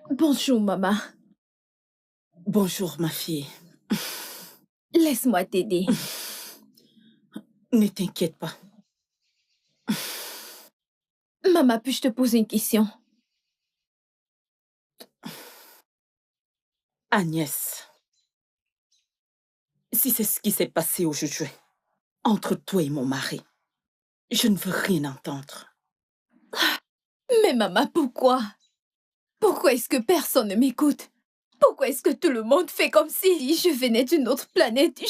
Bonjour, maman. Bonjour, ma fille. Laisse-moi t'aider. Ne t'inquiète pas. Maman, puis-je te poser une question? Agnès, si c'est ce qui s'est passé aujourd'hui, entre toi et mon mari, je ne veux rien entendre. Mais maman, pourquoi? Pourquoi est-ce que personne ne m'écoute? Pourquoi est-ce que tout le monde fait comme si je venais d'une autre planète?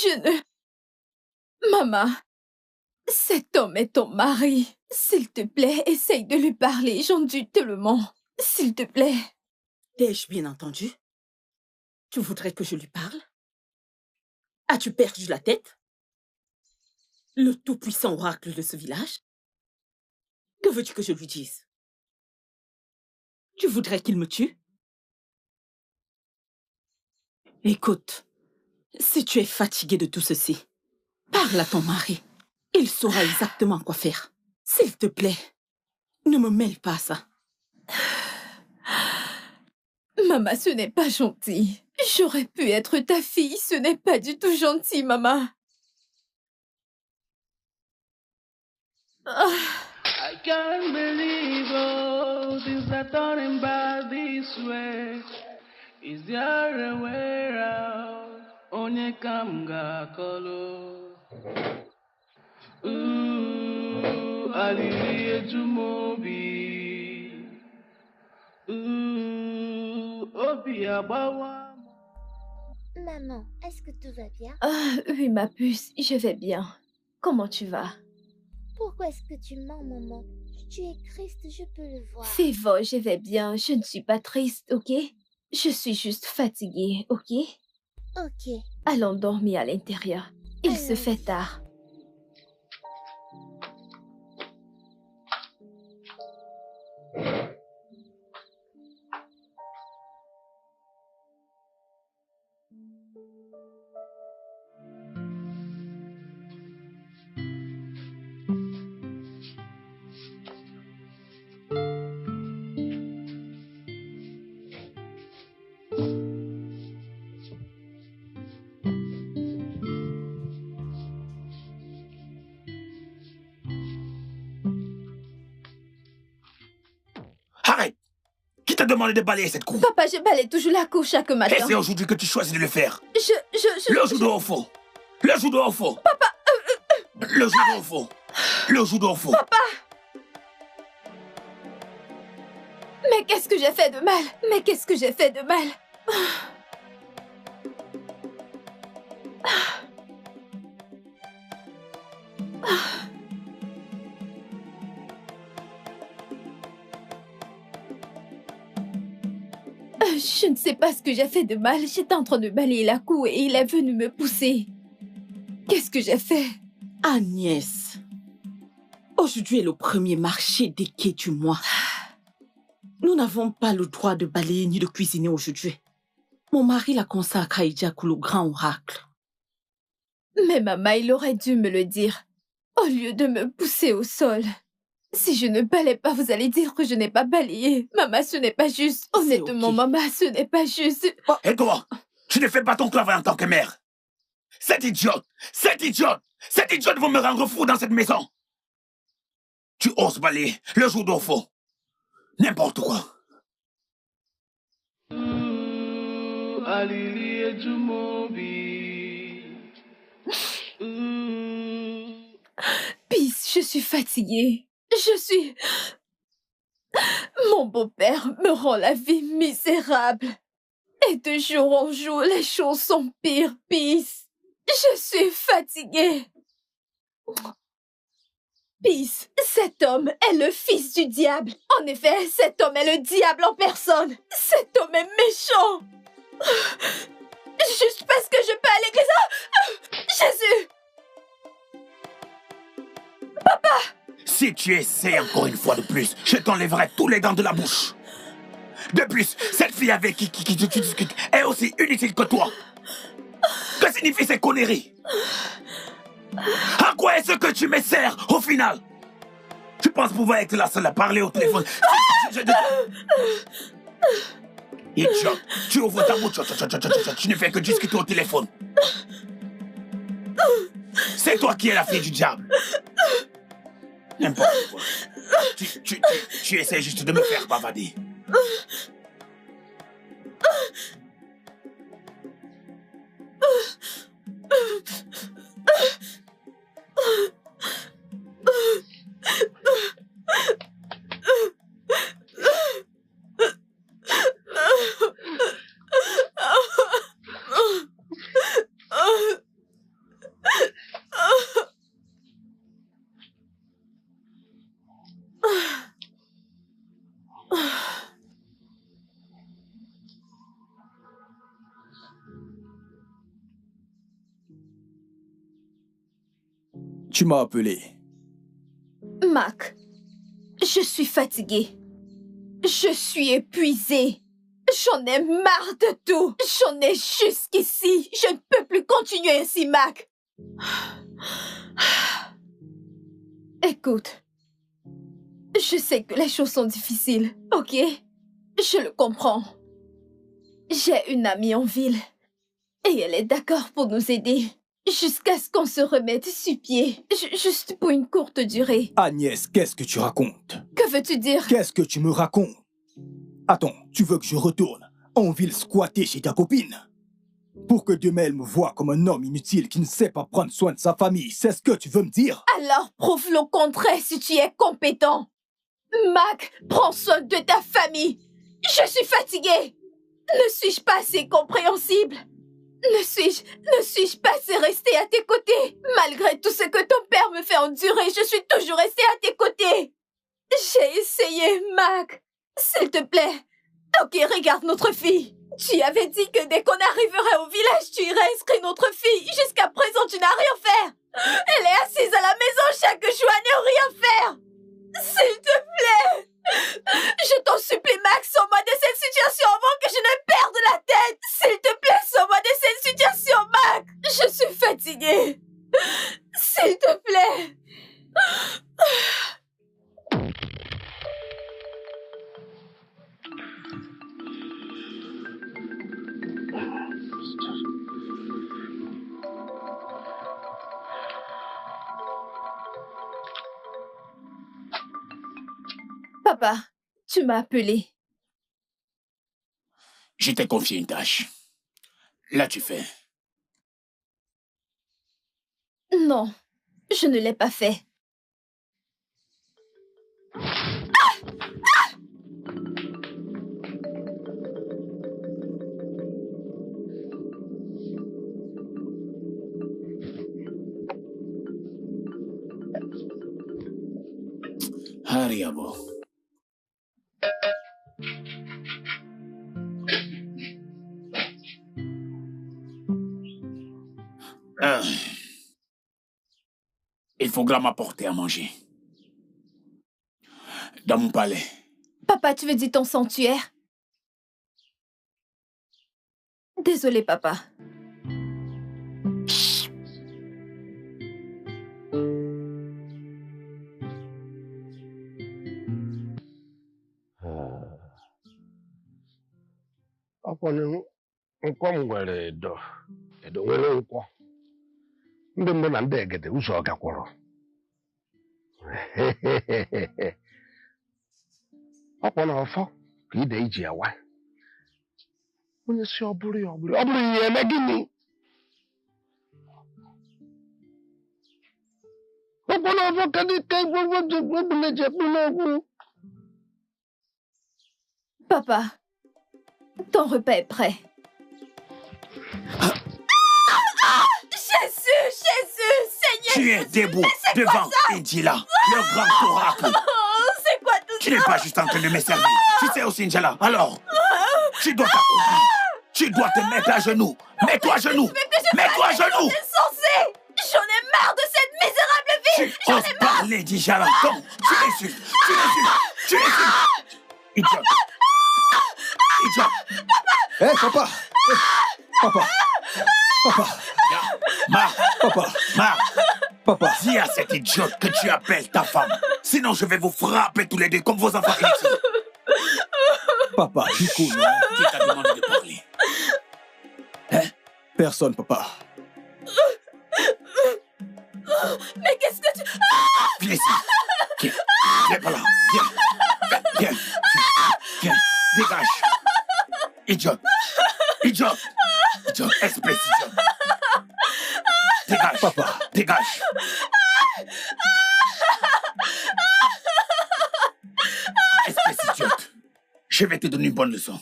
Maman, cet homme est ton mari. S'il te plaît, essaye de lui parler, j'en dis tellement. S'il te plaît. T'ai-je bien entendu? Tu voudrais que je lui parle? As-tu perdu la tête? Le tout-puissant oracle de ce village? Que veux-tu que je lui dise? Tu voudrais qu'il me tue? Écoute, si tu es fatigué de tout ceci, parle à ton mari. Il saura exactement quoi faire. S'il te plaît, ne me mêle pas à ça. Maman, ce n'est pas gentil. J'aurais pu être ta fille, ce n'est pas du tout gentil, maman. I can't believe all things are turning bad this way. Is there a way out? Onye kamga kolo. Alili ejumobi. Maman, est-ce que tout va bien? Ah, oui, ma puce, je vais bien. Comment tu vas? Pourquoi est-ce que tu mens, maman? Tu es triste, je peux le voir. Févo, je vais bien. Je ne suis pas triste, ok? Je suis juste fatiguée, ok? Ok. Allons dormir à l'intérieur. Il se fait tard. Arrête! Qui t'a demandé de balayer cette cour? Papa, je balaye toujours la cour chaque matin. Et c'est aujourd'hui que tu choisis de le faire. Le judo au fond. Le judo au fond. Papa! Le judo au fond. Le judo au fond. Papa! Mais qu'est-ce que j'ai fait de mal? Mais qu'est-ce que j'ai fait de mal? Je ne sais pas ce que j'ai fait de mal. J'étais en train de balayer la cour et il est venu me pousser. Qu'est-ce que j'ai fait? Agnès, aujourd'hui est le premier marché des quais du mois. Nous n'avons pas le droit de balayer ni de cuisiner aujourd'hui. Mon mari l'a consacré à Ijaku, le grand oracle. Mais maman, il aurait dû me le dire, au lieu de me pousser au sol. Si je ne balaye pas, vous allez dire que je n'ai pas balayé. Maman, ce n'est pas juste. Honnêtement, okay. maman, ce n'est pas juste. Oh. Et toi, tu ne fais pas ton travail en tant que mère. Cette idiote vont me rendre fou dans cette maison. Tu oses balayer le jour d'au fond. N'importe quoi. Peace, je suis fatiguée. Mon beau-père me rend la vie misérable. Et de jour en jour, les choses sont pires, Peace. Je suis fatiguée. Peace, cet homme est le fils du diable. En effet, cet homme est le diable en personne. Cet homme est méchant. Juste parce que je peux à l'église. Oh, Jésus! Papa! Si tu essaies encore une fois de plus, je t'enlèverai tous les dents de la bouche. De plus, cette fille avec qui tu discutes est aussi inutile que toi. Que signifient ces conneries? À quoi est-ce que tu me sers au final? Tu penses pouvoir être la seule à parler au téléphone? Idiot, tu ouvres ta bouche, tu ne fais que discuter au téléphone. C'est toi qui es la fille du diable. N'importe quoi. Tu essaies juste de me faire bavader. Tu m'as appelé. Mac, je suis fatiguée. Je suis épuisée. J'en ai marre de tout. J'en ai jusqu'ici. Je ne peux plus continuer ainsi, Mac. Écoute, je sais que les choses sont difficiles, ok? Je le comprends. J'ai une amie en ville et elle est d'accord pour nous aider. Jusqu'à ce qu'on se remette sur pied. Juste pour une courte durée. Agnès, qu'est-ce que tu racontes? Que veux-tu dire? Qu'est-ce que tu me racontes? Attends, tu veux que je retourne en ville squatter chez ta copine? Pour que demain elle me voie comme un homme inutile qui ne sait pas prendre soin de sa famille, c'est ce que tu veux me dire? Alors prouve le contraire si tu es compétent. Mac, prends soin de ta famille. Je suis fatiguée. Ne suis-je pas assez compréhensible? Ne suis-je pas assez restée à tes côtés? Malgré tout ce que ton père me fait endurer, je suis toujours restée à tes côtés. J'ai essayé, Mac. S'il te plaît. Ok, regarde notre fille. Tu avais dit que dès qu'on arriverait au village, tu irais inscrire notre fille. Jusqu'à présent, tu n'as rien fait. Elle est assise à la maison chaque jour à ne rien faire. S'il te plaît. Je t'en supplie, Max, sors-moi de cette situation avant que je ne perde la tête. S'il te plaît, sors-moi de cette situation, Max. Je suis fatiguée. S'il te plaît. Papa, tu m'as appelé. Je t'ai confié une tâche. Là, tu fais. Non, je ne l'ai pas fait. Hariabo. Il faudra m'apporter à manger. Dans mon palais. Papa, tu veux dire ton sanctuaire? Désolé, papa. Nkwọ m nwere edo nwere nkwọ ndị mbụ na ndị egede ụzọ gakwọrọ ọkwọ na ọfọ ka ide iji awa onye si ọ bụrụ ihe eme gịnị ọkwọ na ọfọ ka dị ka egwuregwu n'ogwu. Papa, ton repas est prêt. Jésus, Seigneur! Tu es debout devant Injila, le grand oracle. C'est quoi tout ça? Tu n'es pas juste en train de me servir. Tu sais aussi, Injila. Alors, tu dois t'accomplir. Tu dois te mettre à genoux. Mets-toi à genoux. Mets-toi à genoux. J'en ai marre de cette misérable vie. Tu oses parler d'Injila. Donc, tu l'insultes. Tu l'insultes. Idiot. Hé, papa! Papa! Papa, dis à cette idiote que tu appelles ta femme. Sinon, je vais vous frapper tous les deux comme vos enfants ici. Papa, du coup, non? Qui t'a demandé de parler? Hein? Personne, papa. Mais qu'est-ce que tu... Viens ici. Viens par là. Viens. Dégage. Idiot. Espèce idiot. Dégage. Papa. Dégage. Espèce idiote. Je vais te donner une bonne leçon.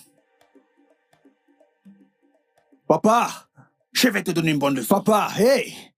Papa. Je vais te donner une bonne leçon. Papa, hey.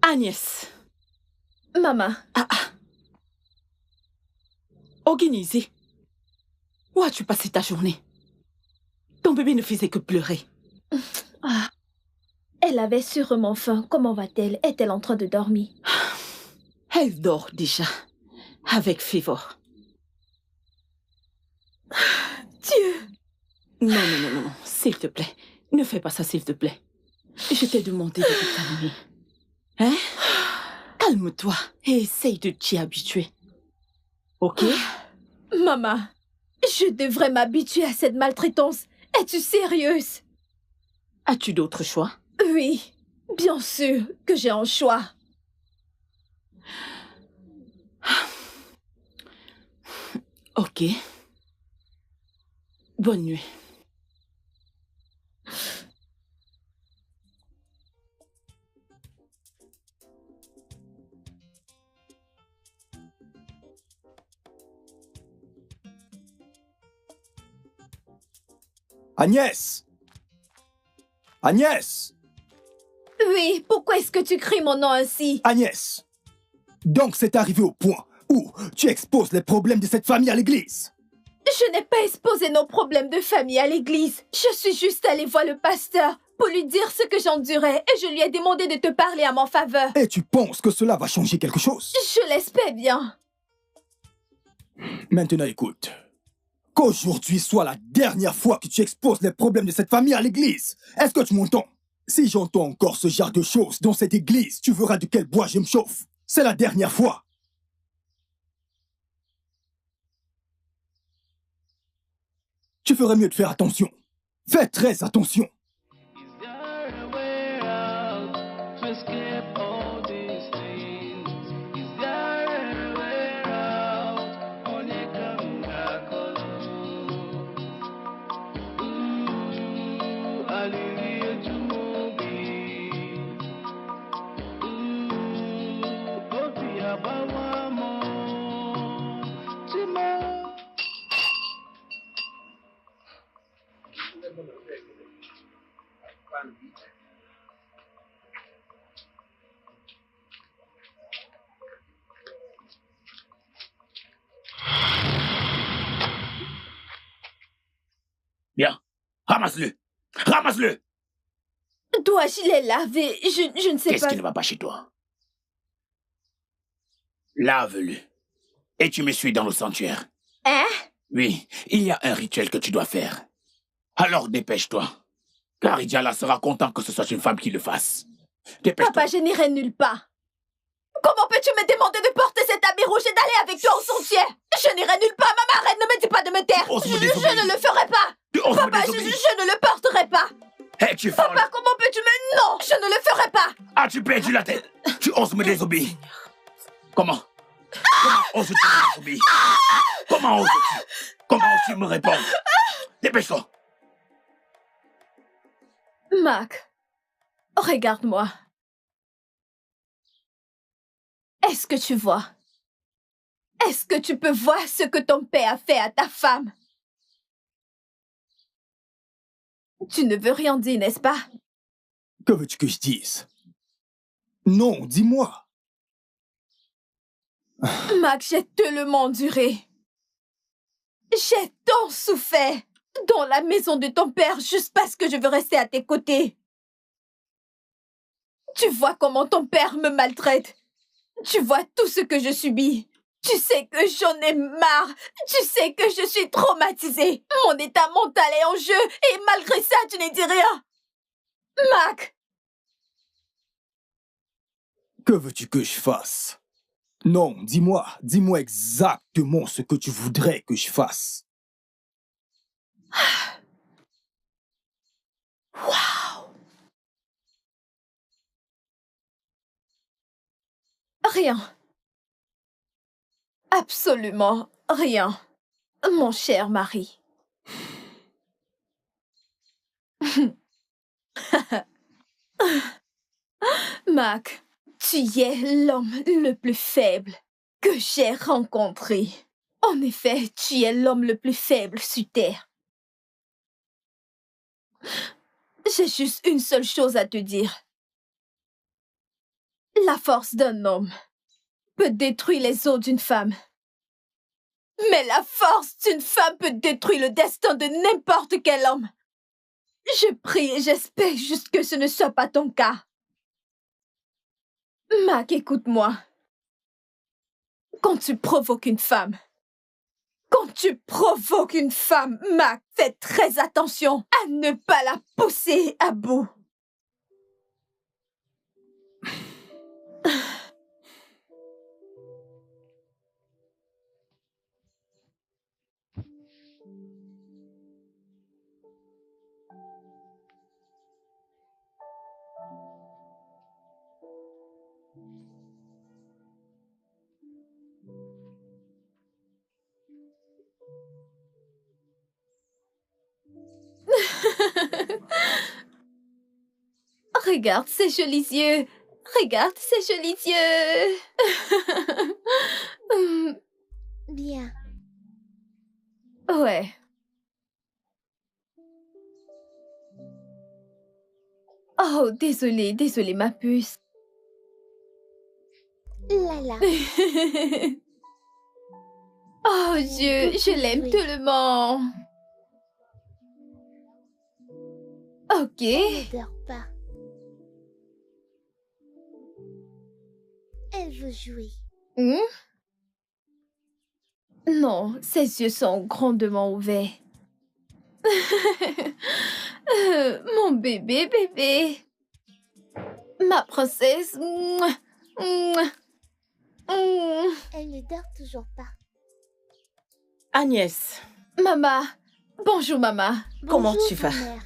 Agnès. Maman. Organisé. Où as-tu passé ta journée? Ton bébé ne faisait que pleurer. Elle avait sûrement faim. Comment va-t-elle? Est-elle en train de dormir? Elle dort déjà. Avec Fivor. Dieu! Non. S'il te plaît. Ne fais pas ça, s'il te plaît. Je t'ai demandé de te calmer. Hein? Calme-toi et essaye de t'y habituer. Ok? Maman, je devrais m'habituer à cette maltraitance. Es-tu sérieuse? As-tu d'autres choix? Oui, bien sûr que j'ai un choix. Ok. Bonne nuit. Agnès! Agnès! Oui, pourquoi est-ce que tu cries mon nom ainsi? Agnès! Donc c'est arrivé au point où tu exposes les problèmes de cette famille à l'église. Je n'ai pas exposé nos problèmes de famille à l'église. Je suis juste allée voir le pasteur pour lui dire ce que j'endurais et je lui ai demandé de te parler à mon faveur. Et tu penses que cela va changer quelque chose? Je l'espère bien. Maintenant écoute. Qu'aujourd'hui soit la dernière fois que tu exposes les problèmes de cette famille à l'église. Est-ce que tu m'entends? Si j'entends encore ce genre de choses dans cette église, tu verras de quel bois je me chauffe. C'est la dernière fois. Tu ferais mieux de faire attention. Fais très attention. Bien, ramasse-le. Ramasse-le. Dois-je les laver? Je ne sais pas. Qu'est-ce qui ne va pas chez toi? Lave-le. Et tu me suis dans le sanctuaire. Hein? Oui, il y a un rituel que tu dois faire. Alors dépêche-toi. Car Idiala sera content que ce soit une femme qui le fasse. Dépêche-toi. Papa, je n'irai nulle part. Comment peux-tu me demander de porter cet habit rouge et d'aller avec toi au sentier? Je n'irai nulle part, maman, arrête, ne me dis pas de me taire. Je ne le ferai pas. Papa, je ne le porterai pas. Hé, tu folle. Papa, comment peux-tu me... Non, je ne le ferai pas. As-tu perdu la tête? Tu oses me désobéir. Comment oses-tu me désobéir? Comment oses-tu? Comment oses-tu me répondre? Dépêche-toi. Mac, regarde-moi. Est-ce que tu vois? Est-ce que tu peux voir ce que ton père a fait à ta femme? Tu ne veux rien dire, n'est-ce pas? Que veux-tu que je dise? Non, dis-moi. Mac, j'ai tellement enduré. J'ai tant souffert dans la maison de ton père juste parce que je veux rester à tes côtés. Tu vois comment ton père me maltraite. Tu vois tout ce que je subis. Tu sais que j'en ai marre. Tu sais que je suis traumatisée. Mon état mental est en jeu et malgré ça, tu ne dis rien. Mac! Que veux-tu que je fasse? Non, dis-moi. Dis-moi exactement ce que tu voudrais que je fasse. Waouh! Rien. Absolument rien, mon cher mari. Mac, tu es l'homme le plus faible que j'ai rencontré. En effet, tu es l'homme le plus faible sur Terre. J'ai juste une seule chose à te dire. La force d'un homme peut détruire les os d'une femme. Mais la force d'une femme peut détruire le destin de n'importe quel homme. Je prie et j'espère juste que ce ne soit pas ton cas. Mac, écoute-moi. Quand tu provoques une femme, Mac, fais très attention à ne pas la pousser à bout. Regarde ces jolis yeux. Regarde ces jolis yeux. Bien. Ouais. Oh, désolée, ma puce. Lala. Oh Dieu, je l'aime tellement. Ok. Ne dors pas. Elle veut jouer. Non, ses yeux sont grandement ouverts. Mon bébé. Ma princesse. Elle ne dort toujours pas. Agnès. Maman. Bonjour, maman. Comment Bonjour, tu vas? grand-mère.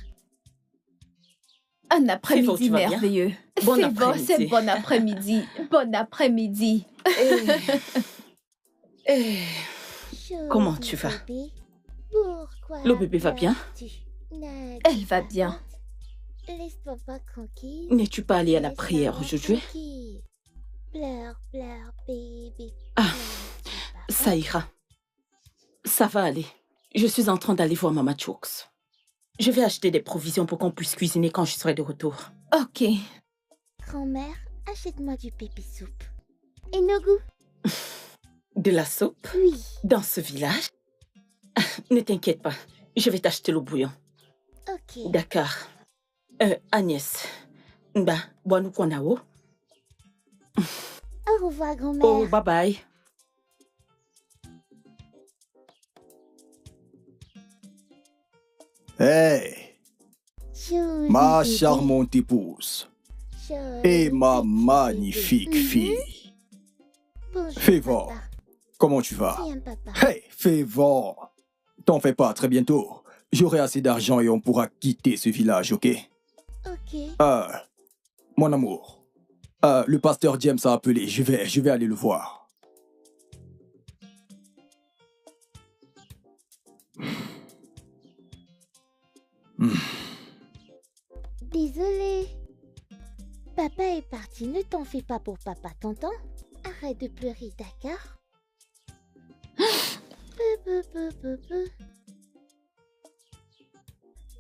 Un après-midi tu vas bien? merveilleux. Bon Févo, après-midi. c'est bon après-midi. Bon après-midi. Comment Joli tu vas? bébé. Pourquoi Le bébé va bien? pleures-tu? N'agis Elle va pas, bien. Laisse papa tranquille. N'es-tu pas allé à la Laisse prière maman aujourd'hui? tranquille. Pleure, bébé. Ah, Pleure, papa. ça ira. Ça va aller. Je suis en train d'aller voir Mama Chooks. Je vais acheter des provisions pour qu'on puisse cuisiner quand je serai de retour. Ok. Grand-mère, achète-moi du pépé soupe. Et nos goûts? De la soupe? Oui. Dans ce village? Ne t'inquiète pas. Je vais t'acheter le bouillon. Ok. D'accord. Agnès. Bois-nous qu'on a haut. Au revoir, grand-mère. Oh, bye bye. Hey, Joli ma bébé. charmante épouse Joli et ma petit magnifique bébé. fille. Bonjour, Févor, papa. comment tu vas? Viens, papa. Hey, Févor, t'en fais pas, très bientôt. J'aurai assez d'argent et on pourra quitter ce village, ok? Ok. Mon amour, le pasteur James a appelé, je vais aller le voir. Désolée. Papa est parti, ne t'en fais pas pour papa, t'entends? Arrête de pleurer, d'accord?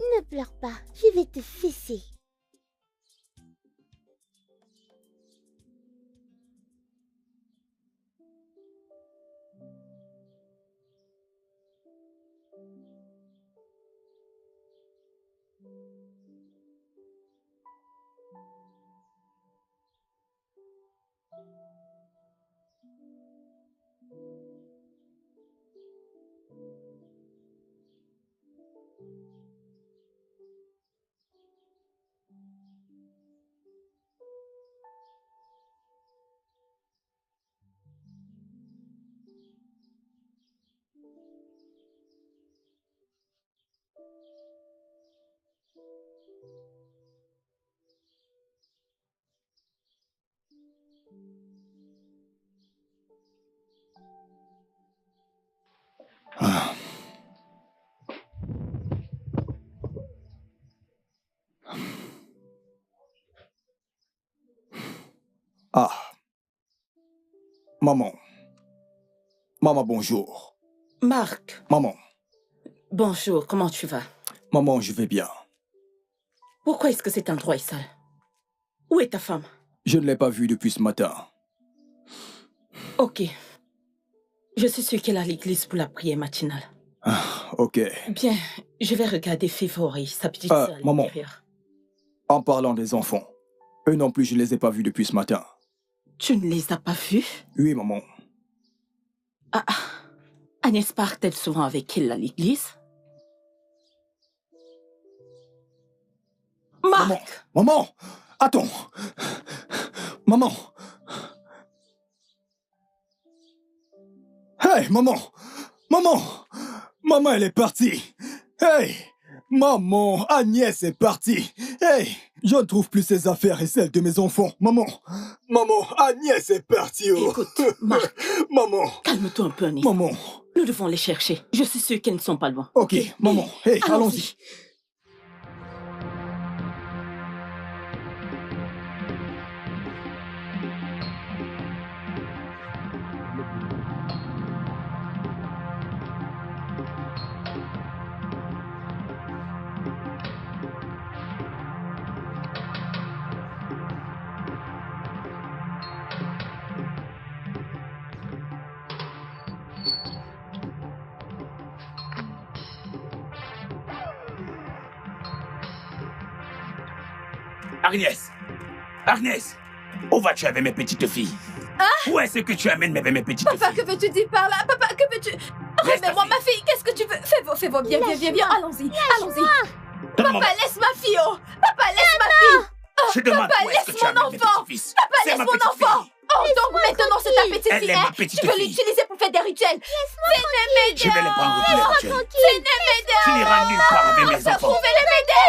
Ne pleure pas, je vais te fesser. Ah. Maman. Maman, bonjour. Marc. Maman. Bonjour, comment tu vas? Maman, je vais bien. Pourquoi est-ce que cet endroit est sale? Où est ta femme? Je ne l'ai pas vue depuis ce matin. Ok. Je suis sûre qu'elle est à l'église pour la prière matinale. Ok. Bien, je vais regarder Favori, sa petite sœur à maman. l'intérieur. En parlant des enfants, eux non plus, je ne les ai pas vus depuis ce matin. Tu ne les as pas vus? Oui, maman. Agnès part-elle souvent avec elle à l'église? Marc! Maman! Attends! Maman! Hey, maman! Maman! Maman, elle est partie! Hey! Maman, Agnès est partie! Hey! Je ne trouve plus ses affaires et celles de mes enfants. Maman! Maman, Agnès est partie! Oh. Écoute, Marc. Maman! Calme-toi un peu, Agnès. Maman! Nous devons les chercher. Je suis sûre qu'elles ne sont pas loin. Ok, maman. Hey, allons-y. Agnès! Agnès! Où vas-tu avec mes petites filles? Où est-ce que tu amènes mes petites filles? Papa, que veux-tu dire par là? Papa, que veux-tu... Remets-moi ma fille, qu'est-ce que tu veux? Fais-moi, viens, allons-y, allons-y. Papa, laisse ma fille, oh! Papa, laisse ma fille! Je demande Papa, où est-ce que laisse tu mon amènes mes enfant! petits-fils? Papa, C'est laisse ma mon petite enfant! fille. Oh, donc maintenant c'est ta petite Elle fille, est ma hein? petite Tu veux fille. l'utiliser pour faire des rituels? Laisse-moi Je vais les prendre tous les rituels. Médée! Tu n'iras nulle part avec mes enfants. Vous les m'aider!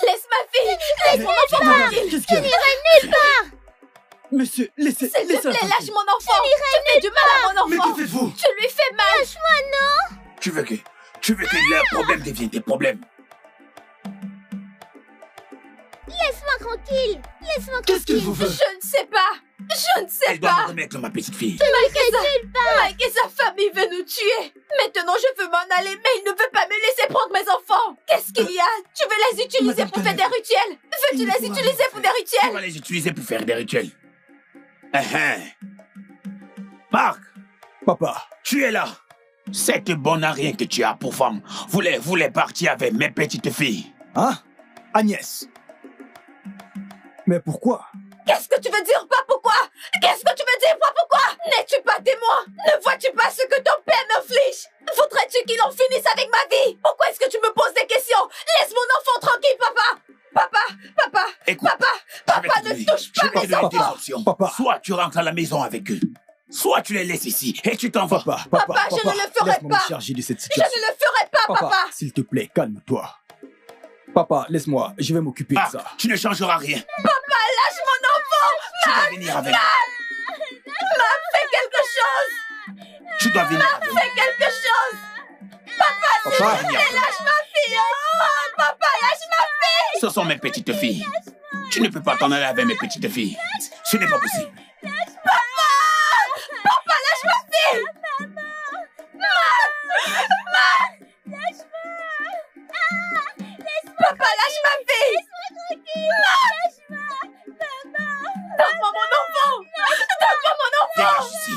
Laisse ma fille! Laisse mon enfant tranquille! Qu'est-ce qu'il y a? N'irai nulle part. Monsieur, laissez... S'il te laissez-la plaît, tranquille. lâche mon enfant! Tu fais du mal à mon Mais enfant! que faites-vous? Tu lui fais mal! Lâche-moi, non. Tu veux que leurs problèmes deviennent tes problèmes? Laisse-moi tranquille. Laisse-moi Qu'est-ce qu'il tranquille. vous veut? Je ne sais pas! Je ne sais Elle doit pas! me remettre ma petite fille. Mike et sa famille veulent nous tuer! Maintenant je veux m'en aller, mais il ne veut pas me laisser prendre mes enfants! Qu'est-ce qu'il y a? Tu veux les utiliser Madame pour faire des Canet. rituels? Veux-tu les utiliser pour des Tu rituels? vas les utiliser pour faire des rituels. Marc, Papa. tu es là. Cette bonne à rien que tu as pour femme voulait partir avec mes petites filles. Hein? Agnès. Mais pourquoi? Qu'est-ce que tu veux dire, pas pourquoi? Qu'est-ce que tu veux dire, pas pourquoi? N'es-tu pas témoin? Ne vois-tu pas ce que ton père m'inflige? Voudrais-tu qu'il en finisse avec ma vie? Pourquoi est-ce que tu me poses des questions? Laisse mon enfant tranquille, papa! Papa! Écoute, Papa, ne touche pas mes je vais te donner deux enfants! options. Papa. Soit tu rentres à la maison avec eux, soit tu les laisses ici et tu t'en vas. Papa, je ne le ferai laisse-moi pas. me charger de cette Je situation. ne le ferai pas, papa! S'il te plaît, calme-toi. Papa, laisse-moi, je vais m'occuper de Marc, ça. tu ne changeras rien. Papa, lâche mon enfant! Tu dois venir avec moi. Fais quelque chose! Tu dois venir avec moi. Fais quelque chose! Papa, s'il Papa. te plaît, lâche ma fille! Oh, papa, lâche ma fille! Ce sont mes petites filles. Tu ne peux pas t'en aller avec mes petites filles. Ce n'est pas possible. Papa, lâche ma fille! Papa, lâche ma fille! Donne-moi mon enfant! Donne-moi mon enfant! Dégage ici.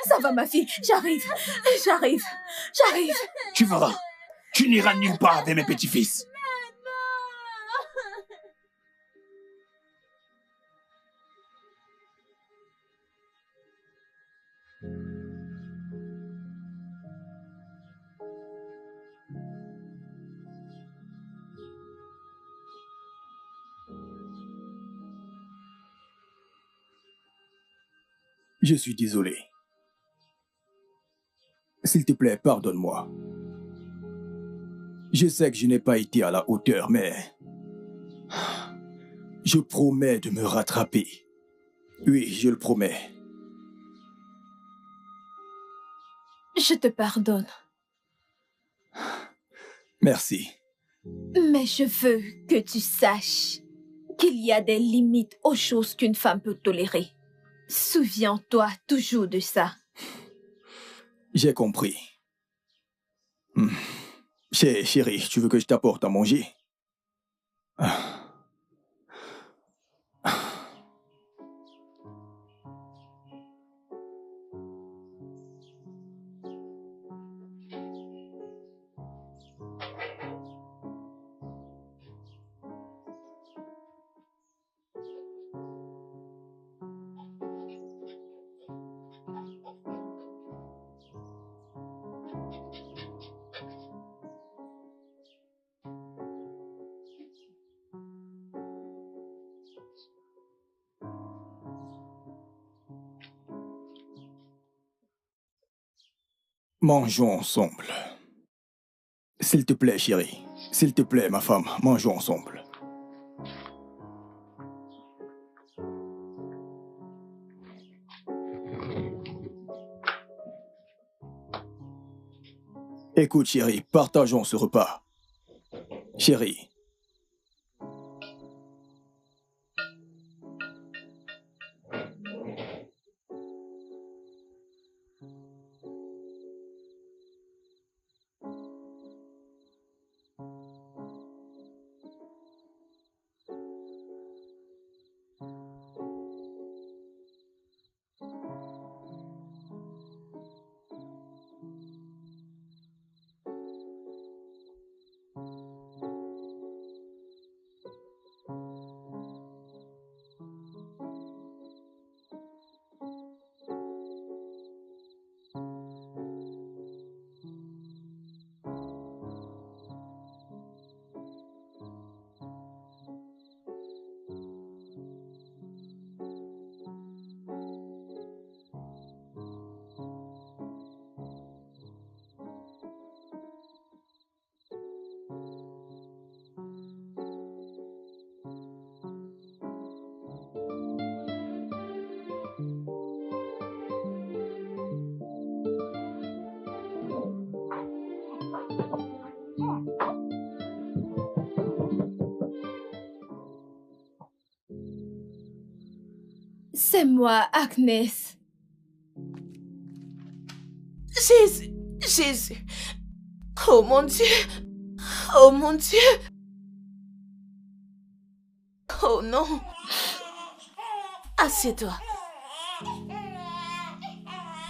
Ça va ma fille, j'arrive. Tu verras. Tu n'iras nulle part avec mes petits-fils. Je suis désolé. S'il te plaît, pardonne-moi. Je sais que je n'ai pas été à la hauteur, mais... Je promets de me rattraper. Oui, je le promets. Je te pardonne. Merci. Mais je veux que tu saches qu'il y a des limites aux choses qu'une femme peut tolérer. Souviens-toi toujours de ça. J'ai compris. Chérie, tu veux que je t'apporte à manger? Mangeons ensemble. S'il te plaît, chérie. S'il te plaît, ma femme, mangeons ensemble. Écoute, chérie, partageons ce repas. Chérie. C'est moi, Agnès. Jésus, Jésus. Oh mon Dieu. Oh mon Dieu. Oh non. Assieds-toi.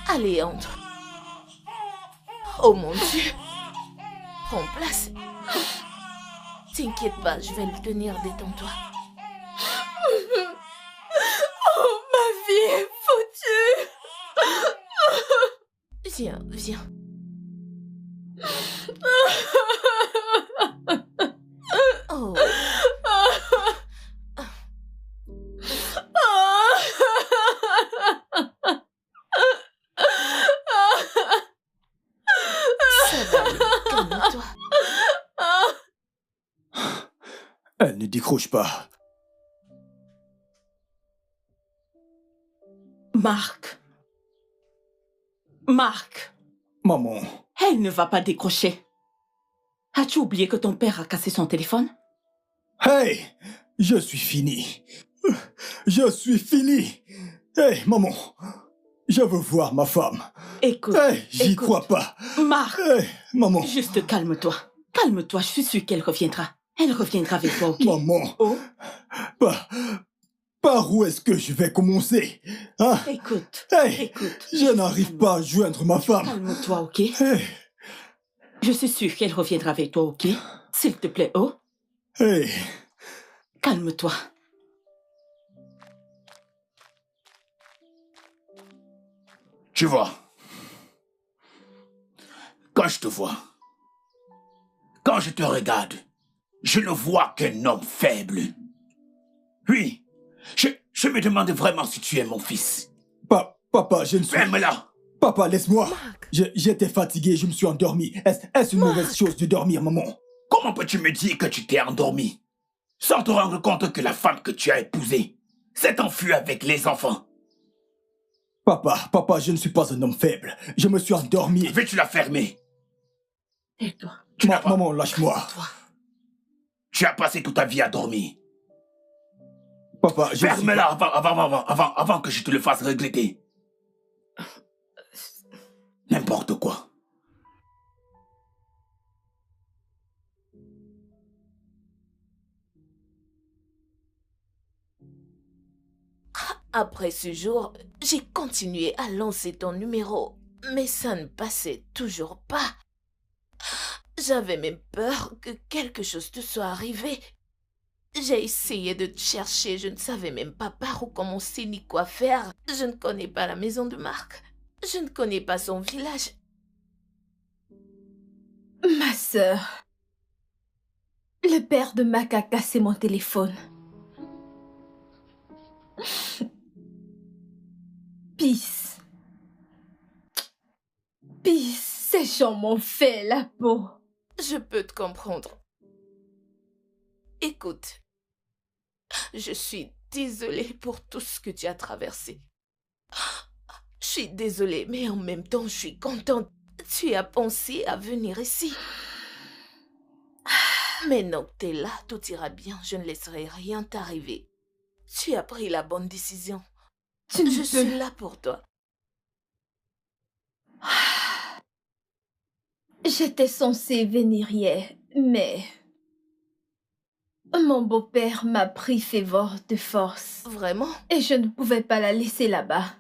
Allez, entre. Oh mon Dieu. Prends place. T'inquiète pas, je vais le tenir, détends-toi. Oh, ma vie est foutue. Viens, viens. Oh. Ça va aller, calme-toi. Elle ne décroche pas. Marc. Marc. Maman. Elle ne va pas décrocher. As-tu oublié que ton père a cassé son téléphone? Hey! Je suis fini. Je suis fini. Hey, maman. Je veux voir ma femme. Écoute. Hey, j'y écoute. crois pas. Marc. Hey, maman. Juste calme-toi. Calme-toi, je suis sûre qu'elle reviendra. Elle reviendra avec toi, ok? Maman. Oh. Par où est-ce que je vais commencer? Hein? Écoute. Hey, écoute. Je n'arrive pas à joindre ma femme. Calme-toi, ok? Hey. Je suis sûre qu'elle reviendra avec toi, ok? S'il te plaît, oh? Hey. Calme-toi. Tu vois, quand je te vois, quand je te regarde, je ne vois qu'un homme faible. Oui, je me demande vraiment si tu es mon fils. Papa, je ne suis... Ferme-la. Papa, laisse-moi. J'étais fatigué, je me suis endormi. Est-ce une mauvaise chose de dormir, maman? Comment peux-tu me dire que tu t'es endormi sans te rendre compte que la femme que tu as épousée s'est enfuie avec les enfants? Papa, je ne suis pas un homme faible. Je me suis endormi. Veux-tu la fermer? Tais-toi. Maman, lâche-moi. Tu as passé toute ta vie à dormir. Papa, ferme-la avant que je te le fasse regretter. N'importe quoi. Après ce jour, j'ai continué à lancer ton numéro, mais ça ne passait toujours pas. J'avais même peur que quelque chose te soit arrivé. J'ai essayé de te chercher, je ne savais même pas par où commencer ni quoi faire. Je ne connais pas la maison de Marc. Je ne connais pas son village. Ma sœur, le père de Mac a cassé mon téléphone. Peace. Peace, ces gens m'ont fait la peau. Je peux te comprendre. Écoute, je suis désolée pour tout ce que tu as traversé. Je suis désolée, mais en même temps, je suis contente. Tu as pensé à venir ici. Maintenant que t'es là, tout ira bien. Je ne laisserai rien t'arriver. Tu as pris la bonne décision. Je suis là pour toi. J'étais censée venir hier, mais mon beau-père m'a pris Févor de force. Vraiment? Et je ne pouvais pas la laisser là-bas.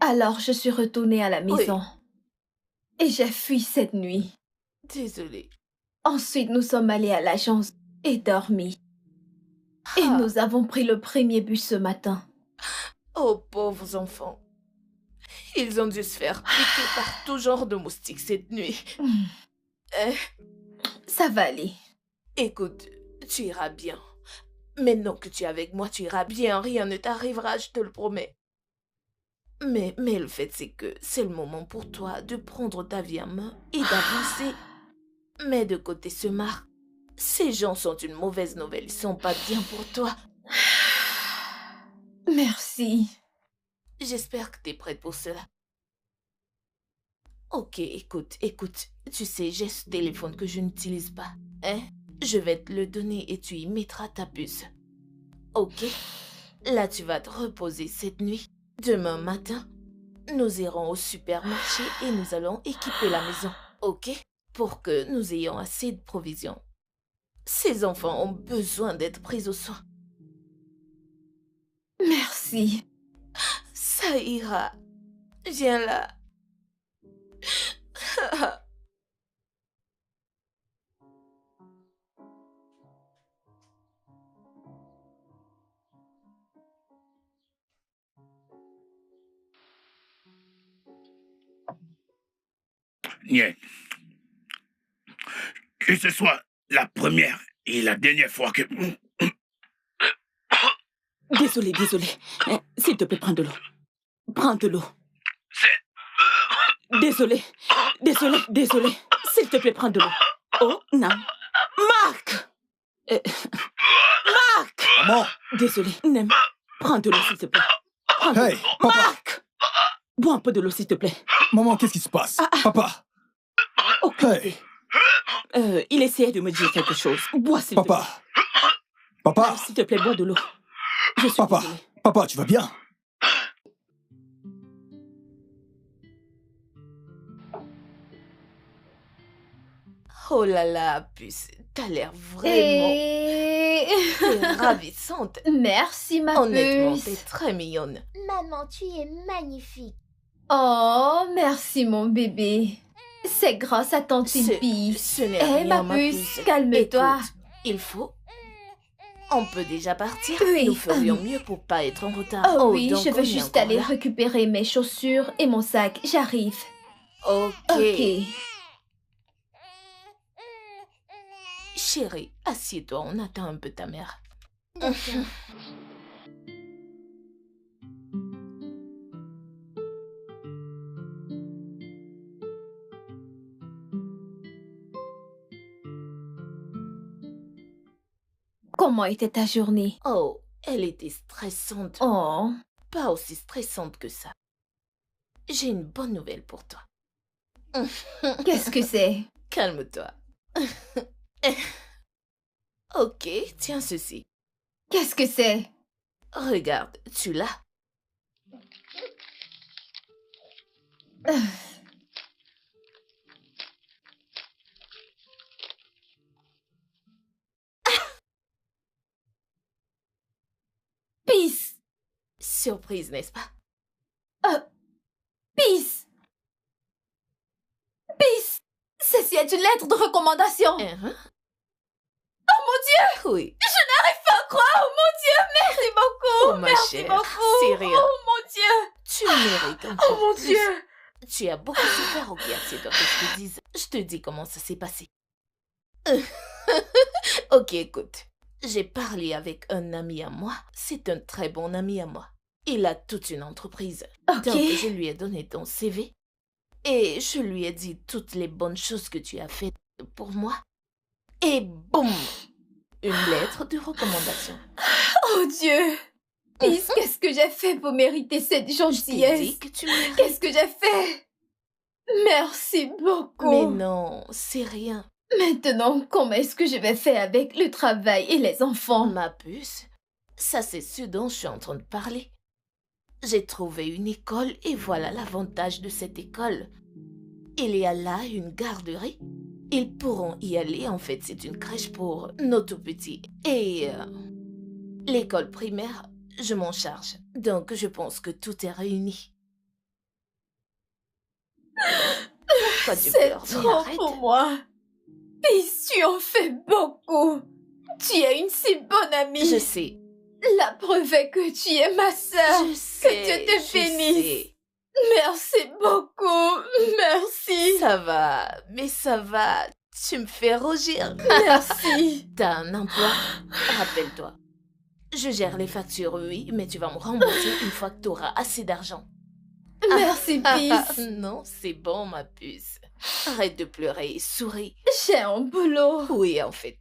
Alors je suis retournée à la maison. Oui. Et j'ai fui cette nuit. Désolée. Ensuite, nous sommes allés à l'agence et dormi. Et nous avons pris le premier bus ce matin. Oh, pauvres enfants. Ils ont dû se faire piquer par tout genre de moustiques cette nuit. Ça va aller. Écoute, tu iras bien. Maintenant que tu es avec moi, tu iras bien. Rien ne t'arrivera, je te le promets. Mais le fait, c'est que c'est le moment pour toi de prendre ta vie en main et d'avancer. Mets de côté ce Marc. Ces gens sont une mauvaise nouvelle. Ils sont pas bien pour toi. Merci. J'espère que tu es prête pour cela. Ok, écoute. Tu sais, j'ai ce téléphone que je n'utilise pas. Hein? Je vais te le donner et tu y mettras ta puce. Ok? Là, tu vas te reposer cette nuit. Demain matin, nous irons au supermarché et nous allons équiper la maison. Ok? Pour que nous ayons assez de provisions. Ces enfants ont besoin d'être pris au soin. Merci. Ça ira. Viens là. Niet. Que ce soit la première et la dernière fois que... Désolé. S'il te plaît, prends de l'eau. Prends de l'eau. Désolé. S'il te plaît, prends de l'eau. Oh, non. Marc! Marc! Maman! Désolé, Nem. Prends de l'eau, s'il te plaît. Hey, papa! Marc! Bois un peu de l'eau, s'il te plaît. Maman, qu'est-ce qui se passe? Papa! Ok. Hey! Il essayait de me dire quelque chose. Bois, s'il te plaît. Papa! S'il te plaît, bois de l'eau. Je suis Papa! désolée. Papa, tu vas bien? Oh là là, puce, t'as l'air vraiment... T'es ravissante. Merci, ma Honnêtement, puce. t'es très mignonne. Maman, tu es magnifique. Oh, merci, mon bébé. C'est grâce à ton Tipeee. Ce n'est Eh, rien, ma puce, puce. calme-toi. Écoute, il faut... On peut déjà partir? Oui. Nous ferions mieux pour pas être en retard. Oh oui, donc je on veux est juste encore aller là? récupérer mes chaussures et mon sac. J'arrive. Ok. Ok. Chérie, assieds-toi, on attend un peu ta mère. Comment était ta journée? Oh, elle était stressante. Oh. Pas aussi stressante que ça. J'ai une bonne nouvelle pour toi. Qu'est-ce que c'est? Calme-toi. Ok, tiens ceci. Qu'est-ce que c'est? Regarde, tu l'as. Peace. surprise, n'est-ce pas? Peace! Peace! Ceci est une lettre de recommandation. Oh mon Dieu! Oui. Je n'arrive pas à croire. Oh mon Dieu, merci beaucoup. Oh ma merci chère, beaucoup. c'est rien. Oh mon Dieu. Tu mérites encore Oh mon plus. Dieu. Tu as beaucoup souffert, ok, c'est-à-dire que je te dise. Je te dis comment ça s'est passé. Ok, écoute. J'ai parlé avec un ami à moi. C'est un très bon ami à moi. Il a toute une entreprise. Ok. Donc, je lui ai donné ton CV. Et je lui ai dit toutes les bonnes choses que tu as faites pour moi. Et boum! Une lettre de recommandation. Oh Dieu. Peace, qu'est-ce que j'ai fait pour mériter cette gentillesse? Je t'ai dit que tu mérites. Qu'est-ce que j'ai fait? Merci beaucoup. Mais non, c'est rien. Maintenant, comment est-ce que je vais faire avec le travail et les enfants? Ma puce, ça c'est ce dont je suis en train de parler. J'ai trouvé une école et voilà l'avantage de cette école. Il y a là une garderie. Ils pourront y aller, en fait c'est une crèche pour nos tout petits. Et l'école primaire, je m'en charge. Donc je pense que tout est réuni. Pourquoi tu C'est pleures? Mais trop arrête. pour moi. Peace, tu en fais beaucoup. Tu es une si bonne amie. Je sais. La preuve est que tu es ma sœur. Je sais. Que Dieu te je bénisse. sais. Merci beaucoup. Merci. Ça va, mais ça va. Tu me fais rougir. Merci. T'as un emploi? Rappelle-toi. Je gère les factures, oui, mais tu vas me rembourser une fois que t'auras assez d'argent. Merci, Peace. Non, c'est bon, ma puce. Arrête de pleurer et souris. J'ai un boulot. Oui, en fait.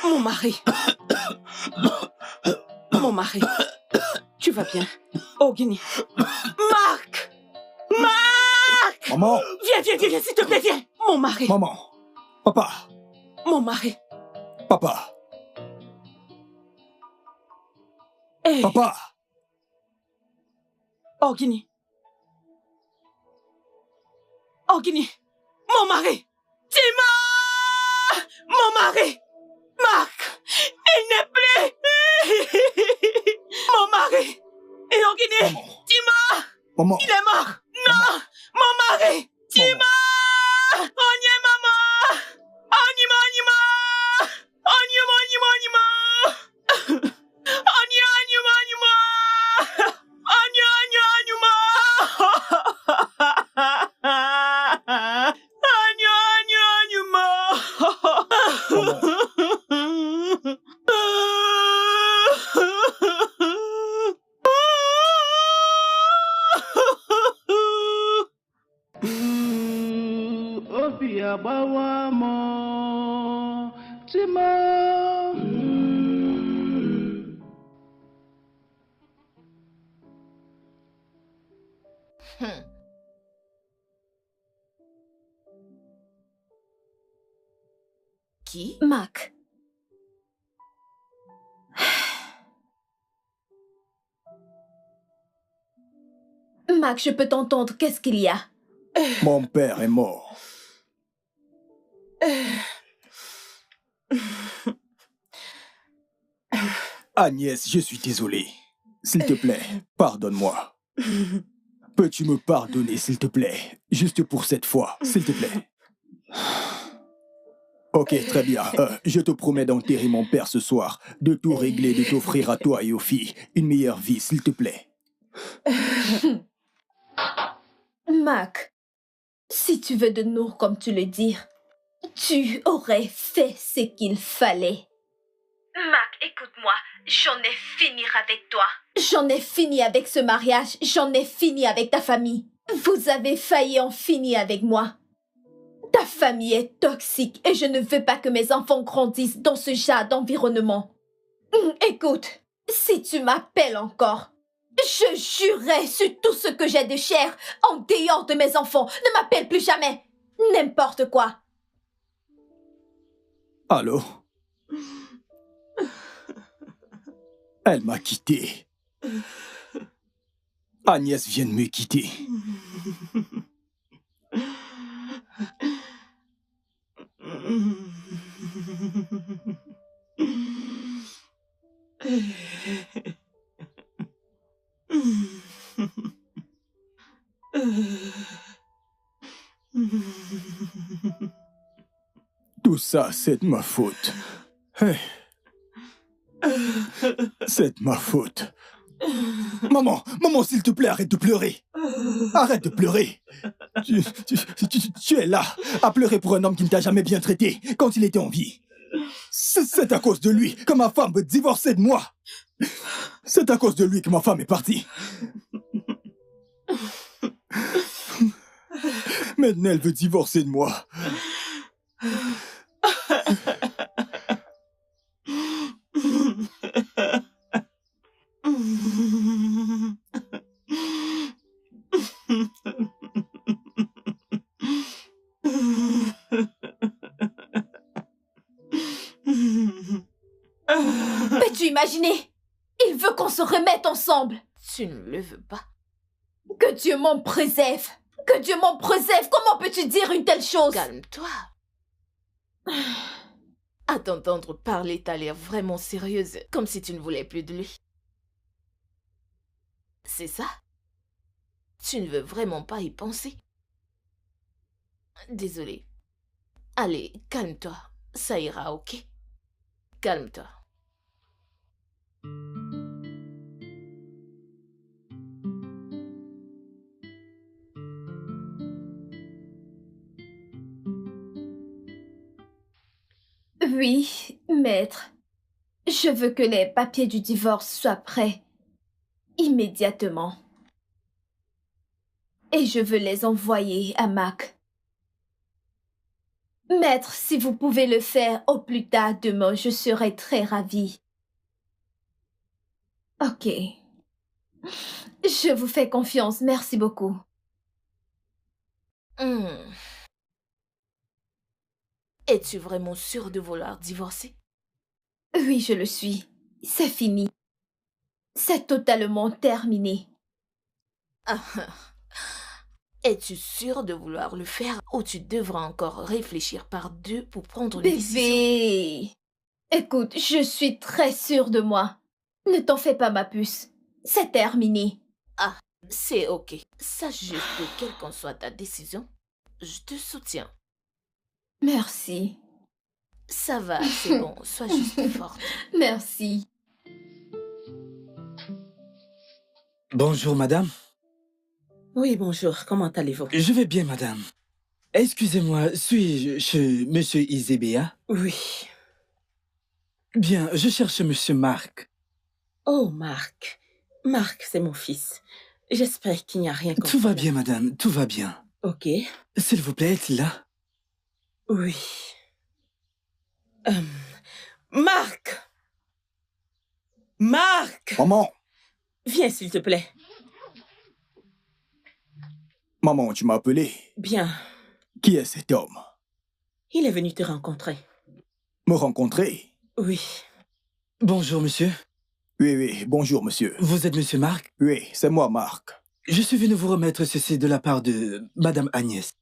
Mon mari. Mon mari. Tu vas bien? Oh, Guinée. Marc! Marc! Maman! Viens, s'il te plaît, viens! Mon mari. Maman! Papa! Mon mari. Papa! Hey. Papa! Oh, Guinée. Oh, Guinée. Mon mari. Tima! Mon mari. Marc. Il n'est plus. Mon mari. Et oh, Guinée. Maman. Tima. Maman! Il est mort. Non. Mon mari. Tima. Onye maman. Onima. Onima. Obi agbawa mo Tima. Qui? Mac. Mac, je peux t'entendre. Qu'est-ce qu'il y a? Mon père est mort. Agnès, je suis désolé. S'il te plaît, pardonne-moi. Peux-tu me pardonner, s'il te plaît? Juste pour cette fois, s'il te plaît. Ok, très bien. Je te promets d'enterrer mon père ce soir, de tout régler, de t'offrir à toi et aux filles une meilleure vie, s'il te plaît. Mac, si tu veux de nous, comme tu le dis, tu aurais fait ce qu'il fallait. Mac, écoute-moi, j'en ai fini avec toi. J'en ai fini avec ce mariage, j'en ai fini avec ta famille. Vous avez failli en finir avec moi. Ta famille est toxique et je ne veux pas que mes enfants grandissent dans ce genre d'environnement. Écoute, si tu m'appelles encore, je jurerai sur tout ce que j'ai de cher en dehors de mes enfants. Ne m'appelle plus jamais. N'importe quoi. Allô? Elle m'a quitté. Agnès vient de me quitter. Tout ça, c'est de ma faute. C'est de ma faute. Maman, s'il te plaît, arrête de pleurer. Arrête de pleurer. Tu es là, à pleurer pour un homme qui ne t'a jamais bien traité quand il était en vie. C'est à cause de lui que ma femme veut divorcer de moi. C'est à cause de lui que ma femme est partie. Maintenant, elle veut divorcer de moi. Peux-tu imaginer? Il veut qu'on se remette ensemble. Tu ne le veux pas. Que Dieu m'en préserve. Que Dieu m'en préserve. Comment peux-tu dire une telle chose? Calme-toi. À t'entendre parler, t'as l'air vraiment sérieuse, comme si tu ne voulais plus de lui. C'est ça? Tu ne veux vraiment pas y penser? Désolée. Allez, calme-toi. Ça ira, ok? Calme-toi. Oui, maître. Je veux que les papiers du divorce soient prêts immédiatement. Et je veux les envoyer à Mac. Maître, si vous pouvez le faire au plus tard demain, je serai très ravie. Ok. Je vous fais confiance, merci beaucoup. Es-tu vraiment sûre de vouloir divorcer? Oui, je le suis. C'est fini. C'est totalement terminé. Es-tu sûre de vouloir le faire ou tu devras encore réfléchir par deux pour prendre une décision? Bébé! Écoute, je suis très sûre de moi. Ne t'en fais pas, ma puce. C'est terminé. Ah, c'est ok. Sache juste que quelle qu'en soit ta décision, je te soutiens. Merci. Ça va, c'est bon. Sois juste forte. Merci. Bonjour, madame. Oui, bonjour. Comment allez-vous? Je vais bien, madame. Excusez-moi, suis-je chez Monsieur Izebea? Oui. Bien, je cherche Monsieur Marc. Oh, Marc. Marc, c'est mon fils. J'espère qu'il n'y a rien contre Tout va bien, madame, tout va bien. Ok. S'il vous plaît, est-il là? Oui. Marc! Marc! Maman! Viens, s'il te plaît. Maman, tu m'as appelé? Bien. Qui est cet homme? Il est venu te rencontrer. Me rencontrer? Oui. Bonjour, monsieur. Oui, bonjour, monsieur. Vous êtes Monsieur Marc? Oui, c'est moi, Marc. Je suis venu vous remettre ceci de la part de Madame Agnès.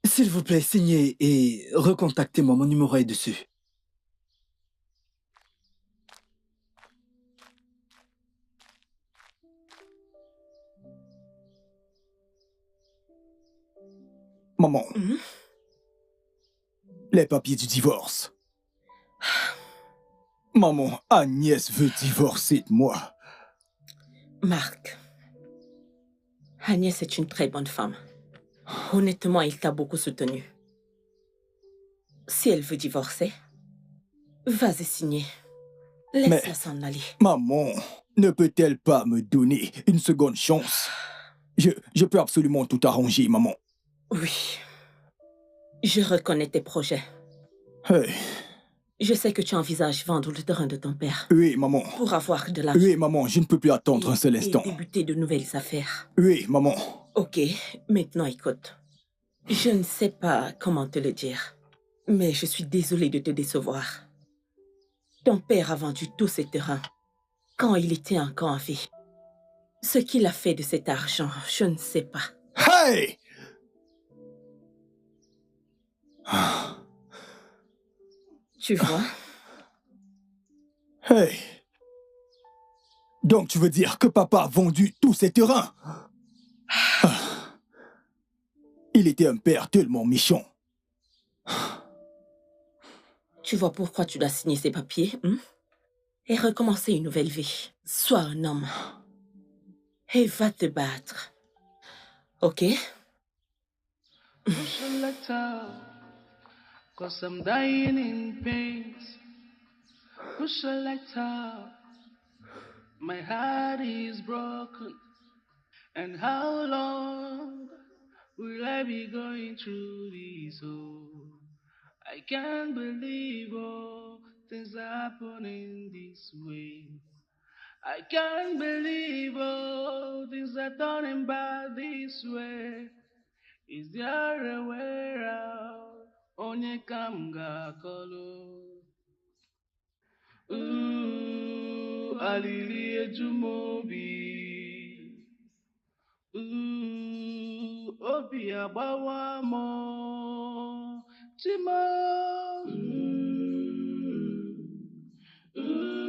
S'il vous plaît, signez et recontactez-moi. Mon numéro est dessus. Maman. Les papiers du divorce. Maman, Agnès veut divorcer de moi. Marc, Agnès est une très bonne femme. Honnêtement, elle t'a beaucoup soutenu. Si elle veut divorcer, vas-y signer. Laisse-la s'en aller. Maman, ne peut-elle pas me donner une seconde chance? Je peux absolument tout arranger, maman. Oui. Je reconnais tes projets. Hey. Je sais que tu envisages vendre le terrain de ton père. Oui, maman. Pour avoir de l'argent. Oui, maman, je ne peux plus attendre un seul instant. Et débuter de nouvelles affaires. Oui, maman. Ok, maintenant écoute. Je ne sais pas comment te le dire, mais je suis désolée de te décevoir. Ton père a vendu tous ses terrains quand il était encore en vie. Ce qu'il a fait de cet argent, je ne sais pas. Hey! Tu vois? Hey! Donc tu veux dire que papa a vendu tous ses terrains? Il était un père tellement méchant. Tu vois pourquoi tu dois signer ces papiers, et recommencer une nouvelle vie. Sois un homme. Et va te battre. Ok? Push a letter, 'cause I'm dying in pain. Push a letter, my heart is broken. And how long will I be going through this? Oh, I can't believe all things are happening this way. I can't believe all things are turning bad this way. Is there a way out? Onye kamga kolo. Ooh, alili ejumobi. Ooh, obi agbawa mo. Chimo. Ooh,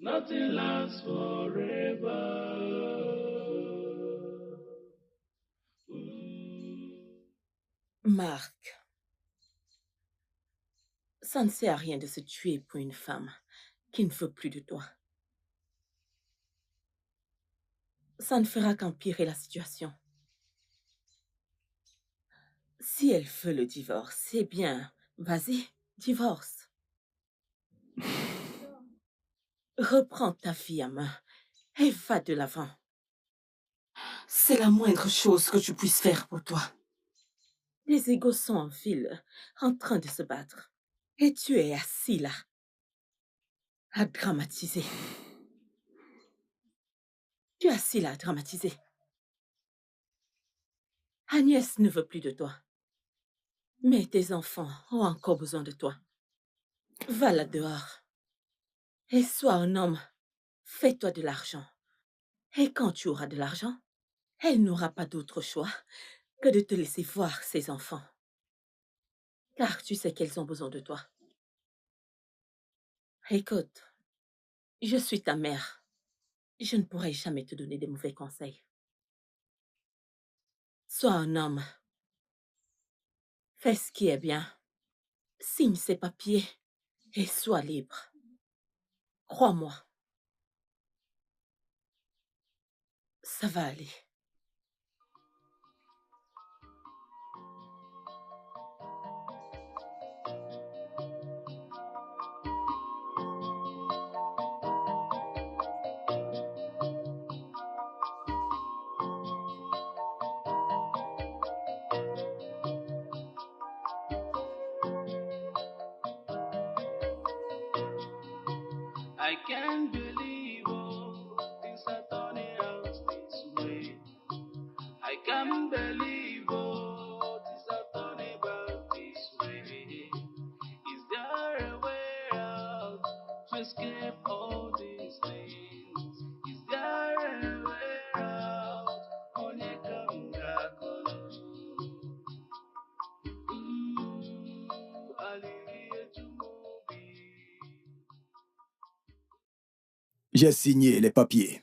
nothing lasts forever. Marc, ça ne sert à rien de se tuer pour une femme qui ne veut plus de toi. Ça ne fera qu'empirer la situation. Si elle veut le divorce, c'est bien. Vas-y, divorce. Reprends ta vie à main et va de l'avant. C'est la moindre chose que tu puisses faire pour toi. Les égos sont en file, en train de se battre. Et tu es assis là, à dramatiser. Tu es assis là à dramatiser. Agnès ne veut plus de toi. Mais tes enfants ont encore besoin de toi. Va là dehors. Et sois un homme. Fais-toi de l'argent. Et quand tu auras de l'argent, elle n'aura pas d'autre choix que de te laisser voir ses enfants. Car tu sais qu'elles ont besoin de toi. Écoute, je suis ta mère. Je ne pourrai jamais te donner des mauvais conseils. Sois un homme. Fais ce qui est bien. Signe ces papiers et sois libre. Crois-moi. Ça va aller. I can't believe all things are turning out this way. I can't believe all things are turning out this way. Is there a way out to escape all these things? Is there a way out? Onye kamga kolo. Ooh, alili ejumobi. J'ai signé les papiers.